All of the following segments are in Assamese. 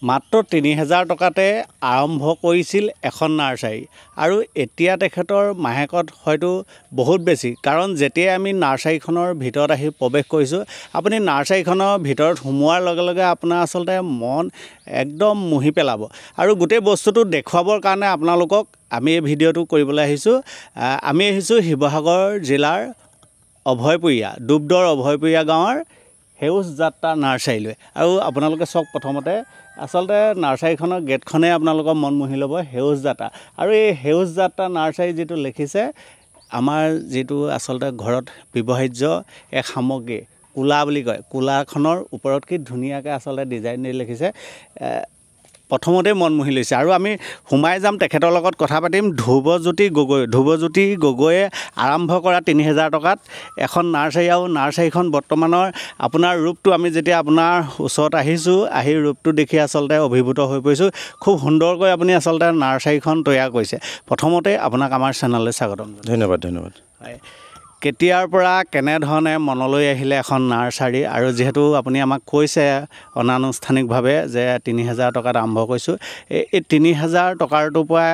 মাত্ৰ ৩,০০০ টকাতে আৰম্ভ কৰিছিল এখন নাৰ্চাৰী আৰু এতিয়া তেখেতৰ মাহেকত হয়তো বহুত বেছি কাৰণ যেতিয়াই আমি নাৰ্চাৰীখনৰ ভিতৰত আহি প্ৰৱেশ কৰিছোঁ আপুনি নাৰ্চাৰীখনৰ ভিতৰত সোমোৱাৰ লগে লগে আপোনাৰ আচলতে মন একদম মুহি পেলাব আৰু গোটেই বস্তুটো দেখুৱাবৰ কাৰণে আপোনালোকক আমি এই ভিডিঅ'টো কৰিবলৈ আহিছোঁ আমি আহিছোঁ শিৱসাগৰ জিলাৰ অভয়পুৰীয়া ডুবদৰ অভয়পুৰীয়া গাঁৱৰ সেউজ যাত্ৰা নাৰ্চাৰীলৈ আৰু আপোনালোকে চাওক প্ৰথমতে আচলতে নাৰ্চাৰীখনৰ গেটখনেই আপোনালোকৰ মন মুহি ল'ব সেউজ যাত্ৰা আৰু এই সেউজ যাত্ৰা নাৰ্চাৰী যিটো লিখিছে আমাৰ যিটো আচলতে ঘৰত ব্যৱহাৰ্য এক সামগ্ৰী কুলা বুলি কয় কুলাখনৰ ওপৰত কি ধুনীয়াকৈ আচলতে ডিজাইন দি লিখিছে প্ৰথমতে মন মুহি লৈছে আৰু আমি সোমাই যাম তেখেতৰ লগত কথা পাতিম ধ্ৰুৱজ্যোতি গগৈয়ে আৰম্ভ কৰা ৩,০০০ টকাত এখন নাৰ্চাৰী আৰু নাৰ্চাৰীখন বৰ্তমানৰ আপোনাৰ ৰূপটো আমি যেতিয়া আপোনাৰ ওচৰত আহিছোঁ আহি ৰূপটো দেখি আচলতে অভিভূত হৈ পৰিছোঁ খুব সুন্দৰকৈ আপুনি আচলতে নাৰ্চাৰীখন তৈয়াৰ কৰিছে প্ৰথমতে আপোনাক আমাৰ চেনেললৈ স্বাগতম ধন্যবাদ হয় কেতিয়াৰ পৰা কেনেধৰণে মনলৈ আহিলে এখন নাৰ্চাৰী আৰু যিহেতু আপুনি আমাক কৈছে অনানুষ্ঠানিকভাৱে যে ৩,০০০ টকাত আৰম্ভ কৰিছোঁ এই ৩,০০০ টকাৰটোৰ পৰা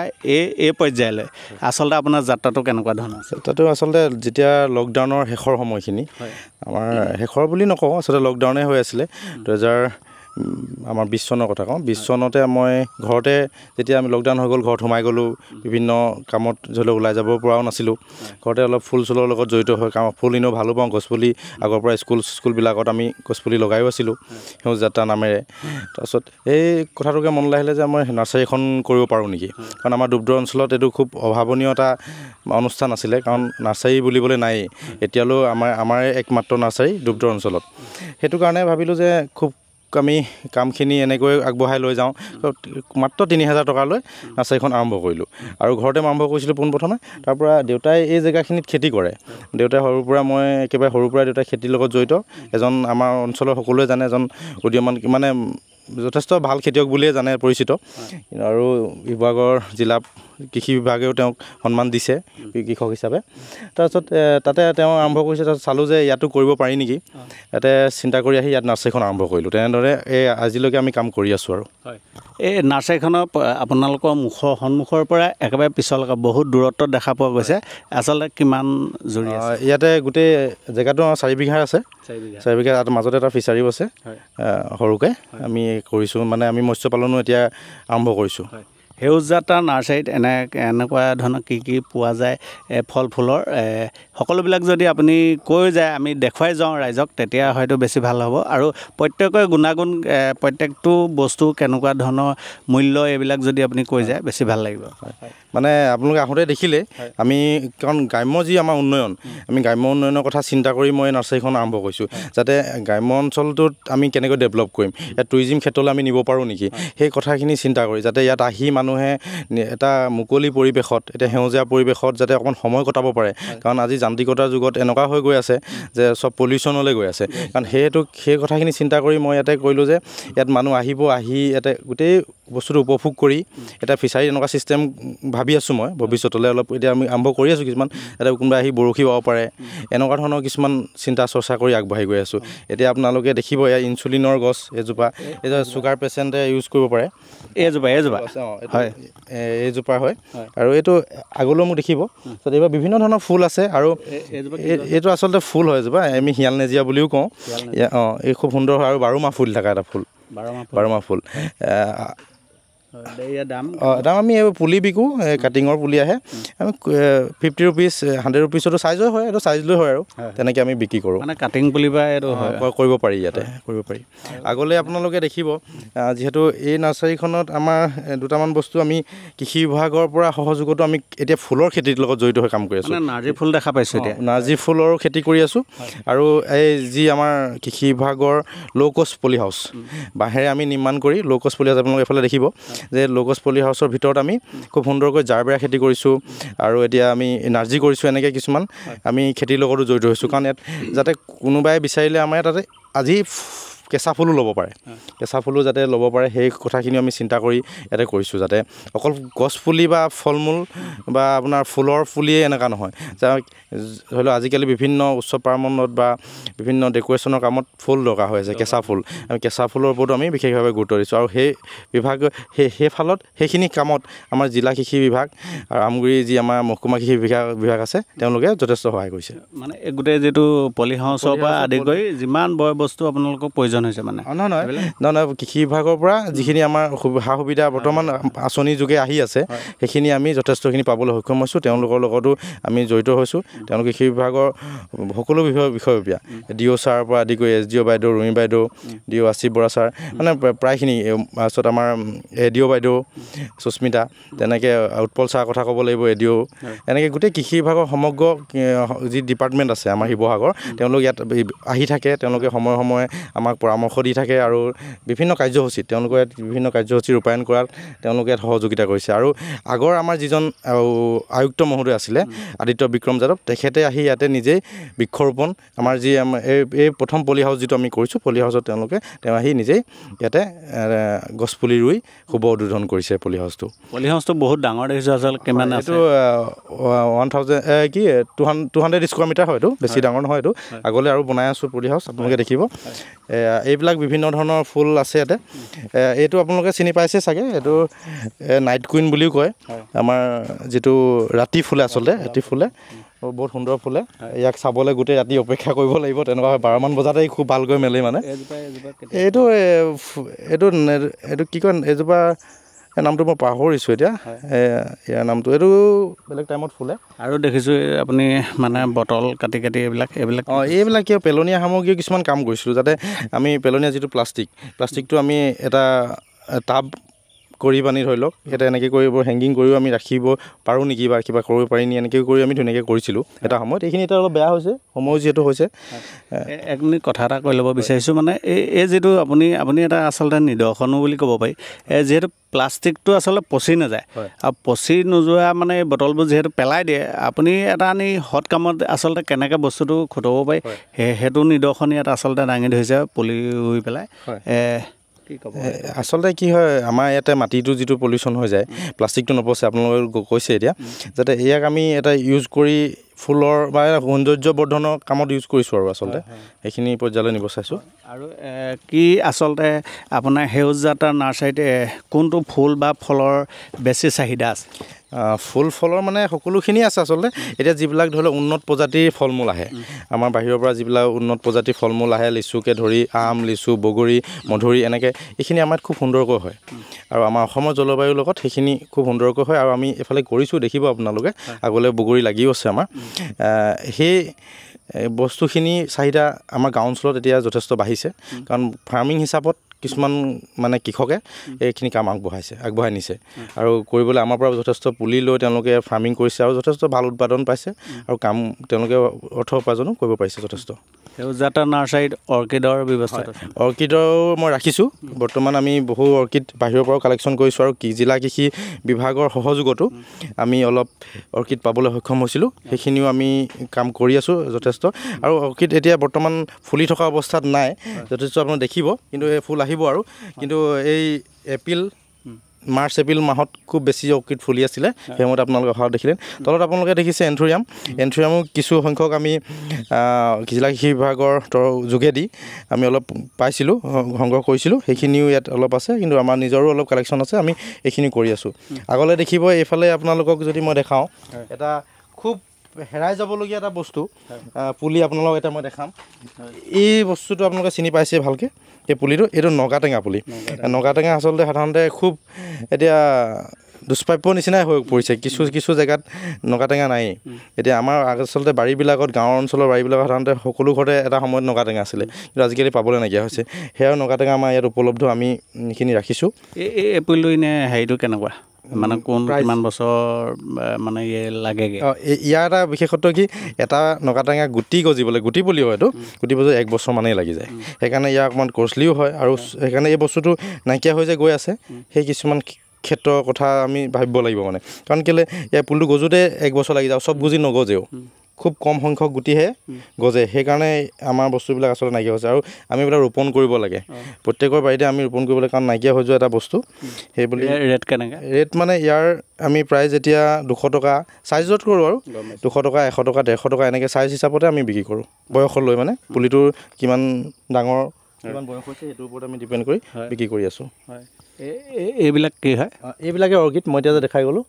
এই পৰ্যায়লৈ আচলতে আপোনাৰ যাত্ৰাটো কেনেকুৱা ধৰণৰ আছে যাত্ৰাটো আচলতে যেতিয়া লকডাউনৰ শেষৰ সময়খিনি আমাৰ শেষৰ বুলি নকওঁ আচলতে লকডাউনে হৈ আছিলে 2020 চনৰ কথা কওঁ 20 চনতে মই ঘৰতে যেতিয়া আমি লকডাউন হৈ গ'ল ঘৰত সোমাই গ'লোঁ বিভিন্ন কামত ধৰি লওক ওলাই যাব পৰাও নাছিলোঁ ঘৰতে অলপ ফুল চুলৰ লগত জড়িত হৈ কাম ফুল এনেও ভালো পাওঁ গছপুলি আগৰ পৰা স্কুলবিলাকত আমি গছপুলি লগাইও আছিলোঁ সেউজ যাত্ৰা নামেৰে তাৰপিছত এই কথাটোকে মনলৈ আহিলে যে মই নাৰ্চাৰী এখন কৰিব পাৰোঁ নেকি কাৰণ আমাৰ ডুবদৰ অঞ্চলত এইটো খুব অভাৱনীয় এটা অনুষ্ঠান আছিলে কাৰণ নাৰ্চাৰী বুলিবলৈ নায়েই এতিয়ালৈ আমাৰ একমাত্ৰ নাৰ্চাৰী ডুবদৰ অঞ্চলত সেইটো কাৰণে ভাবিলোঁ যে খুব আমি কামখিনি এনেকৈ আগবঢ়াই লৈ যাওঁ মাত্ৰ ৩,০০০ টকালৈ নাৰ্চাৰীখন আৰম্ভ কৰিলোঁ আৰু ঘৰতে আৰম্ভ কৰিছিলোঁ পোনপ্ৰথমে তাৰপৰা দেউতাই এই জেগাখিনিত খেতি কৰে দেউতাই সৰুৰ পৰা মই একেবাৰে সৰুৰ পৰাই দেউতাই খেতিৰ লগত জড়িত এজন আমাৰ অঞ্চলৰ সকলোৱে জানে এজন উদীয়মান মানে যথেষ্ট ভাল খেতিয়ক বুলিয়ে জানে পৰিচিত আৰু শিৱসাগৰ জিলা কৃষি বিভাগেও তেওঁক সন্মান দিছে কৃষক হিচাপে তাৰপিছত তাতে তেওঁ আৰম্ভ কৰিছে তাৰপিছত চালোঁ যে ইয়াতো কৰিব পাৰি নেকি ইয়াতে চিন্তা কৰি আহি ইয়াত নাৰ্চাৰীখন আৰম্ভ কৰিলোঁ তেনেদৰে এই আজিলৈকে আমি কাম কৰি আছোঁ আৰু হয় এই নাৰ্চাৰীখনৰ আপোনালোকৰ সন্মুখৰ পৰা একেবাৰে পিছলৈকে বহুত দূৰত্বত দেখা পোৱা গৈছে আচলতে কিমান জুৰি আছে ইয়াতে গোটেই জেগাটো 4 বিঘা আছে 4 বিঘা তাত মাজতে এটা ফিচাৰীও আছে সৰুকৈ আমি কৰিছোঁ মানে আমি মৎস্য পালনো এতিয়া আৰম্ভ কৰিছোঁ সেউজ যাত্ৰা নাৰ্চাৰীত এনেকুৱা ধৰণৰ কি পোৱা যায় ফল ফুলৰ সকলোবিলাক যদি আপুনি কৈ যায় আমি দেখুৱাই যাওঁ ৰাইজক তেতিয়া হয়তো বেছি ভাল হ'ব আৰু প্ৰত্যেকৰে গুণাগুণ প্ৰত্যেকটো বস্তু কেনেকুৱা ধৰণৰ মূল্য এইবিলাক যদি আপুনি কৈ যায় বেছি ভাল লাগিব মানে আপোনালোকে আহোঁতে দেখিলে আমি কাৰণ গ্ৰাম্য যি আমাৰ উন্নয়ন আমি গ্ৰাম্য উন্নয়নৰ কথা চিন্তা কৰি মই নাৰ্চাৰীখন আৰম্ভ কৰিছোঁ যাতে গ্ৰাম্য অঞ্চলটোত আমি কেনেকৈ ডেভেলপ কৰিম ইয়াত টুৰিজিম ক্ষেত্ৰলৈ আমি নিব পাৰোঁ নেকি সেই কথাখিনি চিন্তা কৰি যাতে ইয়াত আহি মানুহে এটা মুকলি পৰিৱেশত এতিয়া সেউজীয়া পৰিৱেশত যাতে অকণমান সময় কটাব পাৰে কাৰণ আজি যান্ত্ৰিকতাৰ যুগত এনেকুৱা হৈ গৈ আছে যে চব পলিউশ্যনলৈ গৈ আছে কাৰণ সেই কথাখিনি চিন্তা কৰি মই ইয়াতে কৰিলোঁ যে ইয়াত মানুহ আহি ইয়াতে গোটেই বস্তুটো উপভোগ কৰি এটা ফিচাৰী এনেকুৱা ছিষ্টেম ভাবি আছোঁ মই ভৱিষ্যতলৈ অলপ এতিয়া আমি আৰম্ভ কৰি আছোঁ কিছুমান ইয়াতে কোনোবাই আহি বৰশী বাব পাৰে এনেকুৱা ধৰণৰ কিছুমান চিন্তা চৰ্চা কৰি আগবাঢ়ি গৈ আছোঁ এতিয়া আপোনালোকে দেখিব ইয়াৰ ইনচুলিনৰ গছ এজোপা এই যে চুগাৰ পেচেণ্টে ইউজ কৰিব পাৰে এইজোপা হয় এইজোপা হয় আৰু এইটো আগলৈও মোক দেখিব তাত এইবাৰ বিভিন্ন ধৰণৰ ফুল আছে আৰু এইটো আচলতে ফুল হয় এজোপা আমি শিয়াল নেজিয়া বুলিও কওঁ এই খুব সুন্দৰ হয় আৰু 12 মাহ ফুল থকা এটা ফুল 12 মাহ ফুল দাম আমি পুলি বিকোঁ কাটিঙৰ পুলি আহে আমি 50 ৰুপিজ 100 ৰুপিজতো চাইজৰ হয় এইটো চাইজ লৈ হয় আৰু তেনেকৈ আমি বিক্ৰী কৰোঁ মানে কাটিং পুলি বা এইটো কৰিব পাৰি ইয়াতে কৰিব পাৰি আগলৈ আপোনালোকে দেখিব যিহেতু এই নাৰ্চাৰীখনত আমাৰ দুটামান বস্তু আমি কৃষি বিভাগৰ পৰা সহযোগতো আমি এতিয়া ফুলৰ খেতিৰ লগত জড়িত হৈ কাম কৰি আছোঁ নাৰ্জী ফুল দেখা পাইছোঁ এতিয়া নাৰ্জী ফুলৰ খেতি কৰি আছোঁ আৰু এই যি আমাৰ কৃষি বিভাগৰ ল' কষ্ট পলি হাউচ বাঁহেৰে আমি নিৰ্মাণ কৰি ল' কষ্ট পলি হাউচ আপোনালোকে এইফালে দেখিব যে ল' কষ্ট পলি হাউচৰ ভিতৰত আমি খুব সুন্দৰকৈ জাৰবেৰা খেতি কৰিছোঁ আৰু এতিয়া আমি নাৰ্জী কৰিছোঁ এনেকৈ কিছুমান আমি খেতিৰ লগতো জড়িত হৈছোঁ কাৰণ ইয়াত যাতে কোনোবাই বিচাৰিলে আমাৰ তাতে আজি কেঁচা ফুলো ল'ব পাৰে, কেঁচা ফুলো যাতে ল'ব পাৰে সেই কথাখিনি আমি চিন্তা কৰি ইয়াতে কৰিছোঁ, যাতে অকল গছ পুলি বা ফল মূল বা আপোনাৰ ফুলৰ পুলিয়ে এনেকুৱা নহয়। ধৰি লওক আজিকালি বিভিন্ন উৎসৱ পাৰ্বণত বা বিভিন্ন ডেক'ৰেশ্যনৰ কামত ফুল দৰকাৰ হৈ আছে, কেঁচা ফুল। আমি কেঁচা ফুলৰ ওপৰতো আমি বিশেষভাৱে গুৰুত্ব দিছোঁ, আৰু সেই বিভাগ সেইফালত সেইখিনি কামত আমাৰ জিলা কৃষি বিভাগ আৰু আমগুৰি যি আমাৰ মহকুমা কৃষি বিভাগ আছে তেওঁলোকে যথেষ্ট সহায় কৰিছে। মানে এই গোটেই যিটো পলি হাউচৰ পৰা আদি কৰি যিমান বয় বস্তু আপোনালোকক প্ৰয়োজন হৈছে মানে নহয় কৃষি বিভাগৰ পৰা যিখিনি আমাৰ সা সুবিধা বৰ্তমান আঁচনি যোগে আহি আছে সেইখিনি আমি যথেষ্টখিনি পাবলৈ সক্ষম হৈছোঁ। তেওঁলোকৰ লগতো আমি জড়িত হৈছোঁ। তেওঁলোক কৃষি বিভাগৰ সকলো বিষয়ববীয়া DO ছাৰৰ পৰা আদি কৰি SDO বাইদেউ, ৰুমি বাইদেউ, DO আশিষ বৰা ছাৰ, মানে প্ৰায়খিনি, তাৰপিছত আমাৰ ADO বাইদেউ সুস্মিতা, তেনেকৈ উৎপল ছাৰৰ কথা ক'ব লাগিব, ADO, এনেকৈ গোটেই কৃষি বিভাগৰ সমগ্ৰ যি ডিপাৰ্টমেণ্ট আছে আমাৰ শিৱসাগৰ, তেওঁলোক ইয়াত আহি থাকে। তেওঁলোকে সময়ে সময়ে আমাক পৰামৰ্শ দি থাকে আৰু বিভিন্ন কাৰ্যসূচীত তেওঁলোকে বিভিন্ন কাৰ্যসূচী ৰূপায়ণ কৰাত তেওঁলোকে ইয়াত সহযোগিতা কৰিছে। আৰু আগৰ আমাৰ যিজন আয়ুক্ত মহোদয় আছিলে আদিত্য বিক্ৰম যাদৱ, তেখেতে আহি ইয়াতে নিজেই বৃক্ষৰোপণ আমাৰ যি এই প্ৰথম পলি হাউচ যিটো আমি কৰিছোঁ, পলি হাউচত তেওঁ আহি নিজেই ইয়াতে গছপুলি ৰুই শুভ উদ্বোধন কৰিছে পলি হাউচটো। পলি হাউচটো বহুত ডাঙৰ দেখিছোঁ আচলতে, কিমান আছে? এইটো 200 স্কোৱাৰ মিটাৰ হয়, এইটো বেছি ডাঙৰ নহয়। এইটো আগলৈ আৰু বনাই আছোঁ পলি হাউচ, আপোনালোকে দেখিব। এইবিলাক বিভিন্ন ধৰণৰ ফুল আছে ইয়াতে। এইটো আপোনালোকে চিনি পাইছে চাগে, এইটো নাইট কুইন বুলিও কয়। আমাৰ যিটো ৰাতি ফুলে, আচলতে ৰাতি ফুলে, বহুত সুন্দৰ ফুলে। ইয়াক চাবলৈ গোটেই ৰাতি অপেক্ষা কৰিব লাগিব, তেনেকুৱা হয়। 12মান বজাতেই খুব ভালকৈ মেলে মানে। এইটো কি কয়, এইজোপা নামটো মই পাহৰিছোঁ এতিয়া, ইয়াৰ নামটো। এইটো বেলেগ টাইমত ফুলে। আৰু দেখিছোঁ আপুনি মানে বটল কাটি এইবিলাক এইবিলাক কিয় পেলনীয়া সামগ্ৰী কিছুমান কাম কৰিছিলোঁ, যাতে আমি পেলনীয়া যিটো প্লাষ্টিকটো আমি এটা টাব কৰি পানি ধৰি লওক এটা এনেকৈ কৰি হেংগিং কৰিও আমি ৰাখিব পাৰোঁ নেকি বা কিবা কৰিব পাৰি নি, এনেকৈ কৰি আমি ধুনীয়াকৈ কৰিছিলোঁ এটা সময়ত। এইখিনি এতিয়া অলপ বেয়া হৈছে, সময়ো যিহেতু হৈছে। এক মিনিট কথা এটা কৈ ল'ব বিচাৰিছোঁ, মানে এই যিটো আপুনি এটা আচলতে নিদৰ্শনো বুলি ক'ব পাৰি। যিহেতু প্লাষ্টিকটো আচলতে পচি নাযায়, আৰু পচি নোযোৱা মানে এই বটলবোৰ যিহেতু পেলাই দিয়ে, আপুনি এটা আনি হট কামত আচলতে কেনেকৈ বস্তুটো খুটাব পাৰি সেইটো নিদৰ্শনী এটা আচলতে দাঙি ধৰিছে পুলি ৰুই পেলাই। আচলতে কি হয়, আমাৰ ইয়াতে মাটিটো যিটো পলিউশ্যন হৈ যায়, প্লাষ্টিকটো নপচে, আপোনালোকে কৈছে এতিয়া, যাতে ইয়াক আমি এটা ইউজ কৰি ফুলৰ বা সৌন্দৰ্য বৰ্ধনৰ কামত ইউজ কৰিছোঁ আৰু আচলতে সেইখিনি পৰ্যায়লৈ নিব চাইছোঁ। আৰু কি আচলতে আপোনাৰ সেউজজাতৰ নাৰ্চাৰীত কোনটো ফুল বা ফলৰ বেছি চাহিদা আছে? ফুল ফলৰ মানে সকলোখিনি আছে আচলতে। এতিয়া যিবিলাক ধৰি লওক উন্নত প্ৰজাতিৰ ফল মূল আহে, আমাৰ বাহিৰৰ পৰা যিবিলাক উন্নত প্ৰজাতিৰ ফল মূল আহে, লিচুকে ধৰি আম, লিচু, বগৰী, মধুৰি, এনেকৈ এইখিনি আমাৰ খুব সুন্দৰকৈ হয়। আৰু আমাৰ অসমৰ জলবায়ুৰ লগত সেইখিনি খুব সুন্দৰকৈ হয়। আৰু আমি এইফালে কৰিছোঁ, দেখিব আপোনালোকে, আগলৈ বগৰী লাগিও আছে আমাৰ। সেই বস্তুখিনি চাহিদা আমাৰ গাঁও অঞ্চলত এতিয়া যথেষ্ট বাঢ়িছে, কাৰণ ফাৰ্মিং হিচাপত কিছুমান মানে কৃষকে এইখিনি কাম আগবঢ়াই নিছে, আৰু কৰিবলৈ আমাৰ পৰা যথেষ্ট পুলি লৈ তেওঁলোকে ফাৰ্মিং কৰিছে আৰু যথেষ্ট ভাল উৎপাদন পাইছে, আৰু কাম তেওঁলোকে অৰ্থ উপাৰ্জনো কৰিব পাৰিছে যথেষ্ট। সেউজজাতৰ নাৰ্চাৰীত অৰ্কিডৰ ব্যৱস্থা? অৰ্কিডৰ মই ৰাখিছোঁ। বৰ্তমান আমি বহু অৰ্কিড বাহিৰৰ পৰাও কালেকশ্যন কৰিছোঁ, আৰু জিলা কৃষি বিভাগৰ সহযোগতো আমি অলপ অৰ্কিড পাবলৈ সক্ষম হৈছিলোঁ। সেইখিনিও আমি কাম কৰি আছোঁ যথেষ্ট। আৰু অৰ্কিড এতিয়া বৰ্তমান ফুলি থকা অৱস্থাত নাই, যথেষ্ট আপোনালোকে দেখিব, কিন্তু এই ফুল আহিব আৰু। কিন্তু এই মাৰ্চ এপ্ৰিল মাহত খুব বেছি অৰ্কিড ফুলি আছিলে, সেই সময়ত আপোনালোকে অহা দেখিলে। তলত আপোনালোকে দেখিছে এন্থুৰিয়ামো কিছু সংখ্যক আমি জিলা কৃষি বিভাগৰ যোগেদি আমি অলপ পাইছিলোঁ, সংগ্ৰহ কৰিছিলোঁ। সেইখিনিও ইয়াত অলপ আছে, কিন্তু আমাৰ নিজৰো অলপ কালেকশ্যন আছে, আমি এইখিনি কৰি আছোঁ। আগলৈ দেখিব, এইফালে আপোনালোকক যদি মই দেখাওঁ, এটা খুব হেৰাই যাবলগীয়া এটা বস্তু পুলি আপোনালোকক এটা মই দেখাম। এই বস্তুটো আপোনালোকে চিনি পাইছে ভালকৈ, এই পুলিটো, এইটো নগাটেঙা পুলি। নগাটেঙা আচলতে সাধাৰণতে খুব এতিয়া দুষ্প্ৰাপ্য নিচিনাই হৈ পৰিছে, কিছু জেগাত নগাটেঙা নায়েই। এতিয়া আমাৰ আচলতে বাৰীবিলাকত, গাঁৱৰ অঞ্চলৰ বাৰীবিলাকত সাধাৰণতে সকলো ঘৰতে এটা সময়ত নগাটেঙা আছিলে, কিন্তু আজিকালি পাবলৈ নাইকিয়া হৈছে। সেয়াও নগাটেঙা আমাৰ ইয়াত উপলব্ধ, আমি এইখিনি ৰাখিছোঁ। এই পুলিটো এনেই হেৰিটো কেনেকুৱা, মানে কিমান বছৰ মানে লাগেগৈ? ইয়াৰ এটা বিশেষত্ব কি, এটা নগাটেঙা গুটি গজিবলৈ, গুটি পুলি হয় এইটো, গুটি গজি 1 বছৰ মানেই লাগি যায়। সেইকাৰণে ইয়াৰ অকণমান কষ্টলিও হয়, আৰু সেইকাৰণে এই বস্তুটো নাইকিয়া হৈ যে গৈ আছে, সেই কিছুমান ক্ষেত্ৰৰ কথা আমি ভাবিব লাগিব মানে। কাৰণ কেলৈ ইয়াৰ পুলিটো গজোতে 1 বছৰ লাগি যায়, চব গুজি নগজেও, খুব কম সংখ্যক গুটিহে গজে, সেইকাৰণে আমাৰ বস্তুবিলাক আচলতে নাইকিয়া হৈছে। আৰু আমি এইবিলাক ৰোপণ কৰিব লাগে, প্ৰত্যেকৰ বাৰীতে আমি ৰোপণ কৰিব লাগে, কাৰণ নাইকিয়া হৈ যোৱা এটা বস্তু। সেইবুলি ৰেট কেনেকৈ? ৰেট মানে ইয়াৰ আমি প্ৰায় যেতিয়া 200 টকা চাইজত কৰোঁ আৰু 200 টকা 100 টকা 150 টকা এনেকৈ চাইজ হিচাপতে আমি বিক্ৰী কৰোঁ, বয়সত লৈ মানে পুলিটোৰ কিমান ডাঙৰ কিমান বয়স হৈছে সেইটোৰ ওপৰত আমি ডিপেণ্ড কৰি বিক্ৰী কৰি আছোঁ। হয়, এইবিলাক কি হয়? এইবিলাকে অৰ্কিড, মই এতিয়া যে দেখাই গ'লোঁ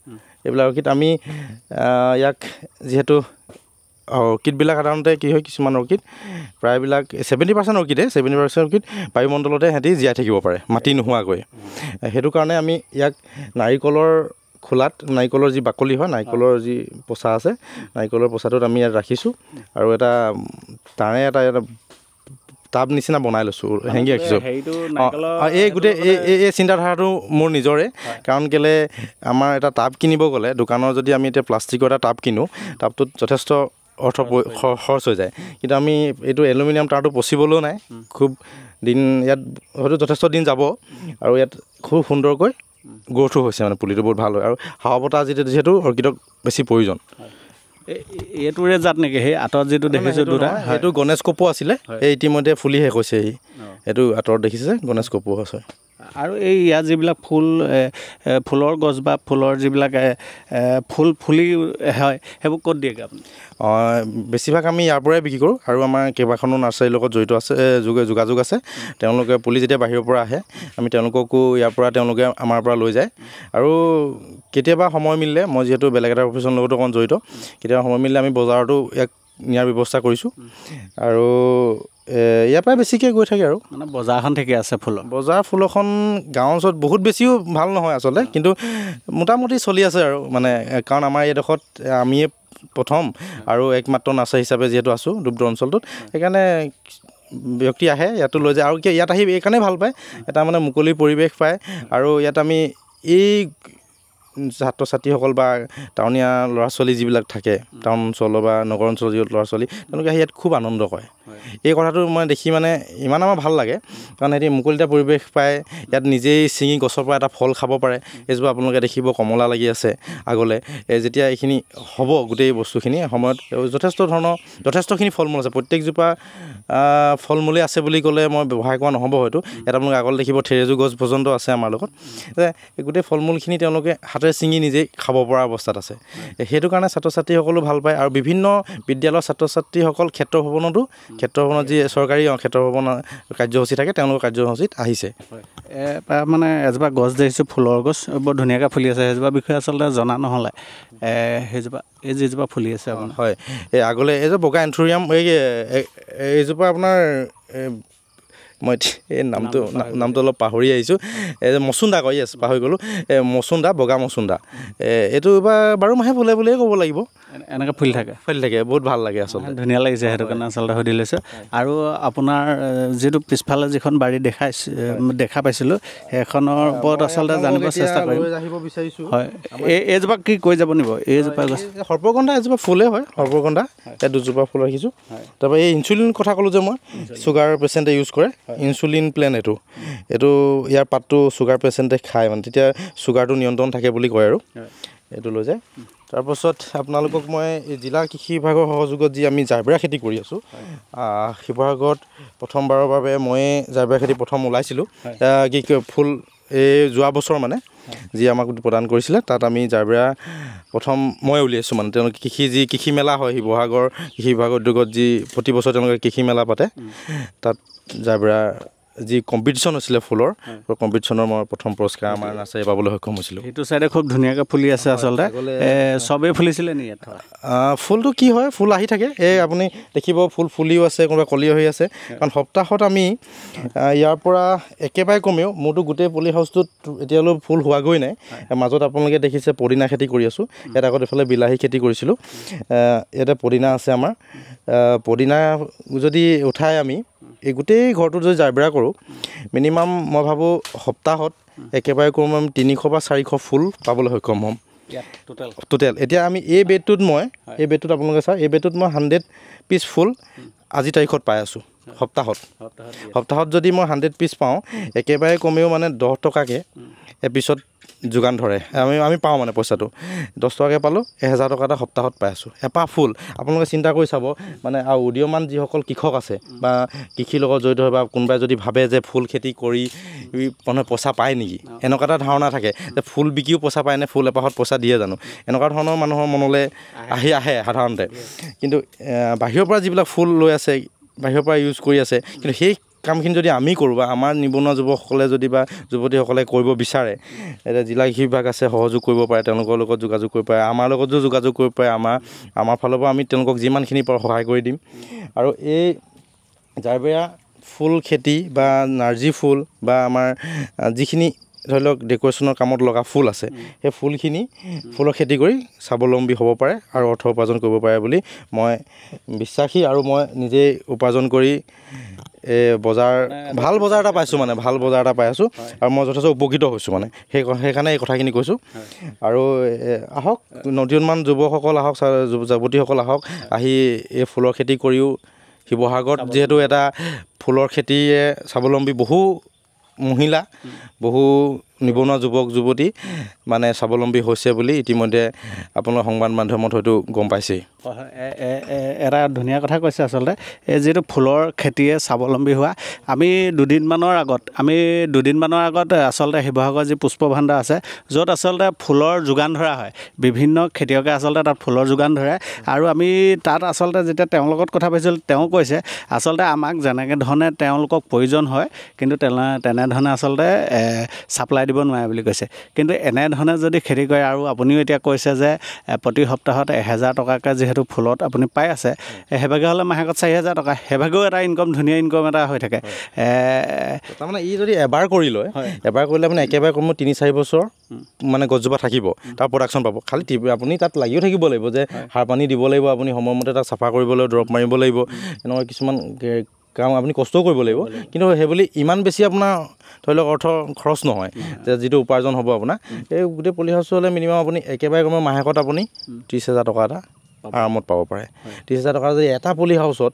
এইবিলাক অৰ্কিড। আমি ইয়াক যিহেতু অৰ্কিডবিলাক সাধাৰণতে কি হয়, কিছুমান অৰ্কিড প্ৰায়বিলাক 70% অৰ্কিডে 70% অৰ্কিড বায়ুমণ্ডলতে সিহঁতি জীয়াই থাকিব পাৰে মাটি নোহোৱাকৈ। সেইটো কাৰণে আমি ইয়াক নাৰিকলৰ খোলাত, নাৰিকলৰ যি বাকলি হয়, নাৰিকলৰ যি পচা আছে, নাৰিকলৰ পচাটোত আমি ইয়াত ৰাখিছোঁ আৰু এটা তাৰে এটা টাব নিচিনা বনাই লৈছোঁ, হেঙি ৰাখিছোঁ। এই গোটেই এই চিন্তাধাৰাটো মোৰ নিজৰে, কাৰণ কেলৈ আমাৰ এটা টাব কিনিব গ'লে দোকানৰ যদি আমি এতিয়া প্লাষ্টিকৰ এটা টাব কিনো, টাবটোত যথেষ্ট অৰ্থ খৰচ হৈ যায়, কিন্তু আমি এইটো এলুমিনিয়াম টাৰটো পচিবলৈও নাই, খুব দিন ইয়াত হয়তো যথেষ্ট দিন যাব আৰু ইয়াত খুব সুন্দৰকৈ গ্ৰ'থো হৈছে, মানে পুলিটো বহুত ভাল হয়। আৰু হাৱা বতাহ যিহেতু অৰ্কিডক বেছি প্ৰয়োজন। এইটোৰে জাত নেকি সেই আঁতৰত যিটো দেখিছোঁ দুটা? সেইটো গণেশ কপৌ আছিলে, এই ইতিমধ্যে ফুলি শেষ হৈছে। এইটো আঁতৰত দেখিছে গণেশ কপৌ আছে। আৰু এই ইয়াত যিবিলাক ফুলৰ গছ বা ফুলৰ যিবিলাক ফুল ফুলি হয়, সেইবোৰ ক'ত দিয়েগৈ আপুনি? বেছিভাগ আমি ইয়াৰ পৰাই বিক্ৰী কৰোঁ, আৰু আমাৰ কেইবাখনো নাৰ্চাৰীৰ লগত জড়িত আছে, যোগাযোগ আছে। তেওঁলোকে পুলি যেতিয়া বাহিৰৰ পৰা আহে, আমি তেওঁলোককো ইয়াৰ পৰা তেওঁলোকে আমাৰ পৰা লৈ যায়। আৰু কেতিয়াবা সময় মিলিলে, মই যিহেতু বেলেগ এটা প্ৰফেশ্যনৰ লগতো অকণ জড়িত, কেতিয়াবা সময় মিলিলে আমি বজাৰতো ইয়াক নিয়াৰ ব্যৱস্থা কৰিছোঁ। আৰু ইয়াৰ পৰাই বেছিকৈ গৈ থাকে। আৰু মানে বজাৰখন ঠিকে আছে ফুলৰ? বজাৰ ফুলখন গাঁও অঞ্চলত বহুত বেছিও ভাল নহয় আচলতে, কিন্তু মোটামুটি চলি আছে আৰু, মানে কাৰণ আমাৰ এইডোখৰত আমিয়ে প্ৰথম আৰু একমাত্ৰ নাৰ্চাৰী হিচাপে যিহেতু আছোঁ ডুব্ৰ অঞ্চলটোত, সেইকাৰণে ব্যক্তি আহে ইয়াতো লৈ যায়। আৰু ইয়াত আহি এইকাৰণেই ভাল পায়, এটা মানে মুকলি পৰিৱেশ পায়। আৰু ইয়াত আমি এই ছাত্ৰ ছাত্ৰীসকল বা টাউনীয়া ল'ৰা ছোৱালী যিবিলাক থাকে, টাউন অঞ্চল বা নগৰ অঞ্চলৰ যি ল'ৰা ছোৱালী, তেওঁলোকে আহি ইয়াত খুব আনন্দ কৰে। এই কথাটো মই দেখি মানে ইমান আমাৰ ভাল লাগে, কাৰণ সিহঁতি মুকলিতা পৰিৱেশ পায়, ইয়াত নিজেই ছিঙি গছৰ পৰা এটা ফল খাব পাৰে। এইজোপা আপোনালোকে দেখিব কমলা লাগি আছে আগলৈ, যেতিয়া এইখিনি হ'ব গোটেই বস্তুখিনি সময়ত যথেষ্টখিনি ফল মূল আছে। প্ৰত্যেকজোপা ফল মূলেই আছে বুলি ক'লে মই ব্যৱহাৰ কৰা নহ'ব হয়তো। ইয়াত আপোনালোকে আগলৈ দেখিব থেৰেজু গছ পৰ্যন্ত আছে আমাৰ লগত। গোটেই ফল মূলখিনি তেওঁলোকে হাতেৰে ছিঙি নিজেই খাব পৰা অৱস্থাত আছে। সেইটো কাৰণে ছাত্ৰ ছাত্ৰীসকলো ভাল পায়। আৰু বিভিন্ন বিদ্যালয়ৰ ছাত্ৰ ছাত্ৰীসকল ক্ষেত্ৰ ভৱনত যি চৰকাৰী ক্ষেত্ৰ ভৱন কাৰ্যসূচী থাকে, তেওঁলোকৰ কাৰ্যসূচীত আহিছে। মানে এজোপা গছ দেখিছোঁ, ফুলৰ গছ, বৰ ধুনীয়াকৈ ফুলি আছে। সেইজোপা বিষয়ে আচলতে জনা নহ'লে, সেইজোপা এই যিজোপা ফুলি আছে আপোনাৰ? হয়, এই আগলৈ এইজোপা বগা এন্থুৰিয়াম, এইজোপা আপোনাৰ মই এই নামটো অলপ পাহৰি আহিছোঁ, মচুন্দা কয়, য়েছ পাহৰি গ'লোঁ, মচুন্দা, বগা মচুন্দা। এইটো বাৰ মাহে ফুলে বুলিয়ে ক'ব লাগিব। এনেকৈ ফুলি থাকে? বহুত ভাল লাগে আচলতে, ধুনীয়া লাগিছে, সেইটো কাৰণে আচলতে সুধি লৈছোঁ। আৰু আপোনাৰ যিটো পিছফালে যিখন বাৰী দেখা পাইছিলোঁ, সেইখনৰ ওপৰত আচলতে জানিব চেষ্টা কৰিম। হয়, এইজোপা কি কৈ যাব নিব? এইজোপা গছ সৰ্পগন্ধা, এজোপা ফুলে হয় সৰ্পগন্ধা। ইয়াত দুজোপা ফুল ৰাখিছোঁ। তাৰপৰা এই ইনচুলিন কথা ক'লোঁ যে মই, চুগাৰ পেচেণ্টে ইউজ কৰে ইনচুলিন প্লেন। এইটো ইয়াৰ পাতটো চুগাৰ পেচেণ্টে খায়, মানে তেতিয়া চুগাৰটো নিয়ন্ত্ৰণ থাকে বুলি কয়। আৰু এইটো লৈ যায়। তাৰপাছত আপোনালোকক মই এই জিলা কৃষি বিভাগৰ সহযোগত যি আমি জাৰবেৰা খেতি কৰি আছোঁ, শিৱসাগৰত প্ৰথমবাৰৰ বাবে মই জাৰবেৰা খেতি প্ৰথম ওলাইছিলোঁ। কি ফুল এই যোৱা বছৰ মানে যি আমাক প্ৰদান কৰিছিলে, তাত আমি জাৰবেৰা প্ৰথম মই উলিয়াইছোঁ। মানে তেওঁলোকে কৃষি মেলা হয় শিৱসাগৰ কৃষি বিভাগৰ উদ্যোগত, যি প্ৰতি বছৰ তেওঁলোকে কৃষি মেলা পাতে, তাত জাৰবেৰা যি কম্পিটিশ্যন হৈছিলে ফুলৰ, কম্পিটিশ্যনৰ মই প্ৰথম পুৰস্কাৰ আমাৰ নাৰ্চাৰী পাবলৈ সক্ষম হৈছিলোঁ। সেইটো চাইডে খুব ধুনীয়াকৈ ফুলি আছে আচলতে। চবেই ফুলিছিলে নি ইয়াত? ফুলটো কি হয়, ফুল আহি থাকে। আপুনি দেখিব ফুল ফুলিও আছে, কোনোবা কলিও হৈ আছে। কাৰণ সপ্তাহত আমি ইয়াৰ পৰা একেবাৰে কমেও, মোৰতো গোটেই পলি হাউচটোত এতিয়ালৈ ফুল হোৱাগৈ নাই। মাজত আপোনালোকে দেখিছে পদিনা খেতি কৰি আছোঁ। ইয়াত আগত এইফালে বিলাহী খেতি কৰিছিলোঁ। ইয়াতে পদিনা আছে আমাৰ। পদিনা যদি উঠাই আমি এই গোটেই ঘৰটোত যদি জাৰবেৰা কৰোঁ, মিনিমাম মই ভাবোঁ সপ্তাহত একেবাৰে কম আমি 300 বা 400 ফুল পাবলৈ সক্ষম হ'ম টোটেল। এতিয়া আমি এই বেডটোত আপোনালোকে চাওক, এই বেডটোত মই 100 পিচ ফুল আজি তাৰিখত পাই আছোঁ। সপ্তাহত যদি মই 100 পিচ পাওঁ, একেবাৰে কমেও মানে 10 টকাকৈ এপিছত যোগান ধৰে আমি পাওঁ মানে পইচাটো 10 টকাকৈ পালোঁ 1000 টকা এটা সপ্তাহত পাই আছোঁ এপাহ ফুল আপোনালোকে চিন্তা কৰি চাব মানে আৰু উদীয়মান যিসকল কৃষক আছে বা কৃষিৰ লগত জড়িত হয় বা কোনোবাই যদি ভাবে যে ফুল খেতি কৰি মানুহে পইচা পায় নেকি এনেকুৱা এটা ধাৰণা থাকে যে ফুল বিকিও পইচা পায় নে ফুল এপাহত পইচা দিয়ে জানো এনেকুৱা ধৰণৰ মানুহৰ মনলৈ আহে সাধাৰণতে কিন্তু বাহিৰৰ পৰা যিবিলাক ফুল লৈ আছে বাহিৰৰ পৰা ইউজ কৰি আছে কিন্তু সেই কামখিনি যদি আমি কৰোঁ বা আমাৰ নিবনুৱা যুৱকসকলে যদি বা যুৱতীসকলে কৰিব বিচাৰে এতিয়া জিলা কৃষি বিভাগ আছে সহযোগ কৰিব পাৰে তেওঁলোকৰ লগত যোগাযোগ কৰিব পাৰে আমাৰ লগতো যোগাযোগ কৰিব পাৰে আমাৰ ফালৰ পৰা আমি তেওঁলোকক যিমানখিনি পাৰোঁ সহায় কৰি দিম আৰু এই জাৰবেৰা ফুল খেতি বা নাৰ্জী ফুল বা আমাৰ যিখিনি ধৰি লওক ডেক'ৰেশ্যনৰ কামত লগা ফুল আছে সেই ফুলৰ খেতি কৰি স্বাৱলম্বী হ'ব পাৰে আৰু অৰ্থ উপাৰ্জন কৰিব পাৰে বুলি মই বিশ্বাসী আৰু মই নিজেই উপাৰ্জন কৰি ভাল বজাৰ এটা পাইছোঁ মানে ভাল বজাৰ এটা পাই আছোঁ আৰু মই যথেষ্ট উপকৃত হৈছোঁ মানে সেইকাৰণে এই কথাখিনি কৈছোঁ আৰু আহক নৱনিৰ্মাণ যুৱকসকল আহক যুৱতীসকল আহক আহি এই ফুলৰ খেতি কৰিও শিৱসাগৰত যিহেতু এটা ফুলৰ খেতিয়ে স্বাৱলম্বী বহু মহিলা বহু নিবনুৱা যুৱক যুৱতী মানে স্বাৱলম্বী হৈছে বুলি ইতিমধ্যে আপোনাৰ সংবাদ মাধ্যমত হয়তো গম পাইছেই এটা ধুনীয়া কথা কৈছে আচলতে এই যিটো ফুলৰ খেতিয়ে স্বাৱলম্বী হোৱা আমি দুদিনমানৰ আগত আচলতে শিৱসাগৰ যি পুষ্প ভাণ্ডাৰ আছে য'ত আচলতে ফুলৰ যোগান ধৰা হয় বিভিন্ন খেতিয়কে আচলতে তাত ফুলৰ যোগান ধৰে আৰু আমি তাত আচলতে যেতিয়া তেওঁৰ লগত কথা পাতিছিলোঁ তেওঁ কৈছে আচলতে আমাক যেনেকৈ ধৰণে তেওঁলোকক প্ৰয়োজন হয় কিন্তু তেনেধৰণে আচলতে ছাপ্লাই দিব নোৱাৰে বুলি কৈছে কিন্তু এনেধৰণে যদি খেতি কৰে আৰু আপুনিও এতিয়া কৈছে যে প্ৰতি সপ্তাহত 1000 টকাকৈ যিহেতু ফুলত আপুনি পাই আছে সেইভাগে হ'লে মাহেকত 4000 টকা সেইভাগেও এটা ধুনীয়া ইনকম এটা হৈ থাকে তাৰমানে ই যদি এবাৰ কৰি লয় এবাৰ কৰিলে মানে একেবাৰে কমেও 3-4 বছৰ মানে গছজোপা থাকিব তাৰ প্ৰডাকশ্যন পাব খালি আপুনি তাত লাগিও থাকিব লাগিব যে সাৰ পানী দিব লাগিব আপুনি সময়মতে তাক চাফা কৰিব লাগিব দৰৱ মাৰিব লাগিব এনেকুৱা কিছুমান কাম আপুনি কষ্টও কৰিব লাগিব কিন্তু সেইবুলি ইমান বেছি আপোনাৰ ধৰি লওক অৰ্থ খৰচ নহয় যে যিটো উপাৰ্জন হ'ব আপোনাৰ এই গোটেই পলি হাউচ হ'লে মিনিমাম আপুনি একেবাৰে কমেও মাহেকত আপুনি 30,000 টকা এটা আৰামত পাব পাৰে 30,000 টকা যদি এটা পলি হাউচত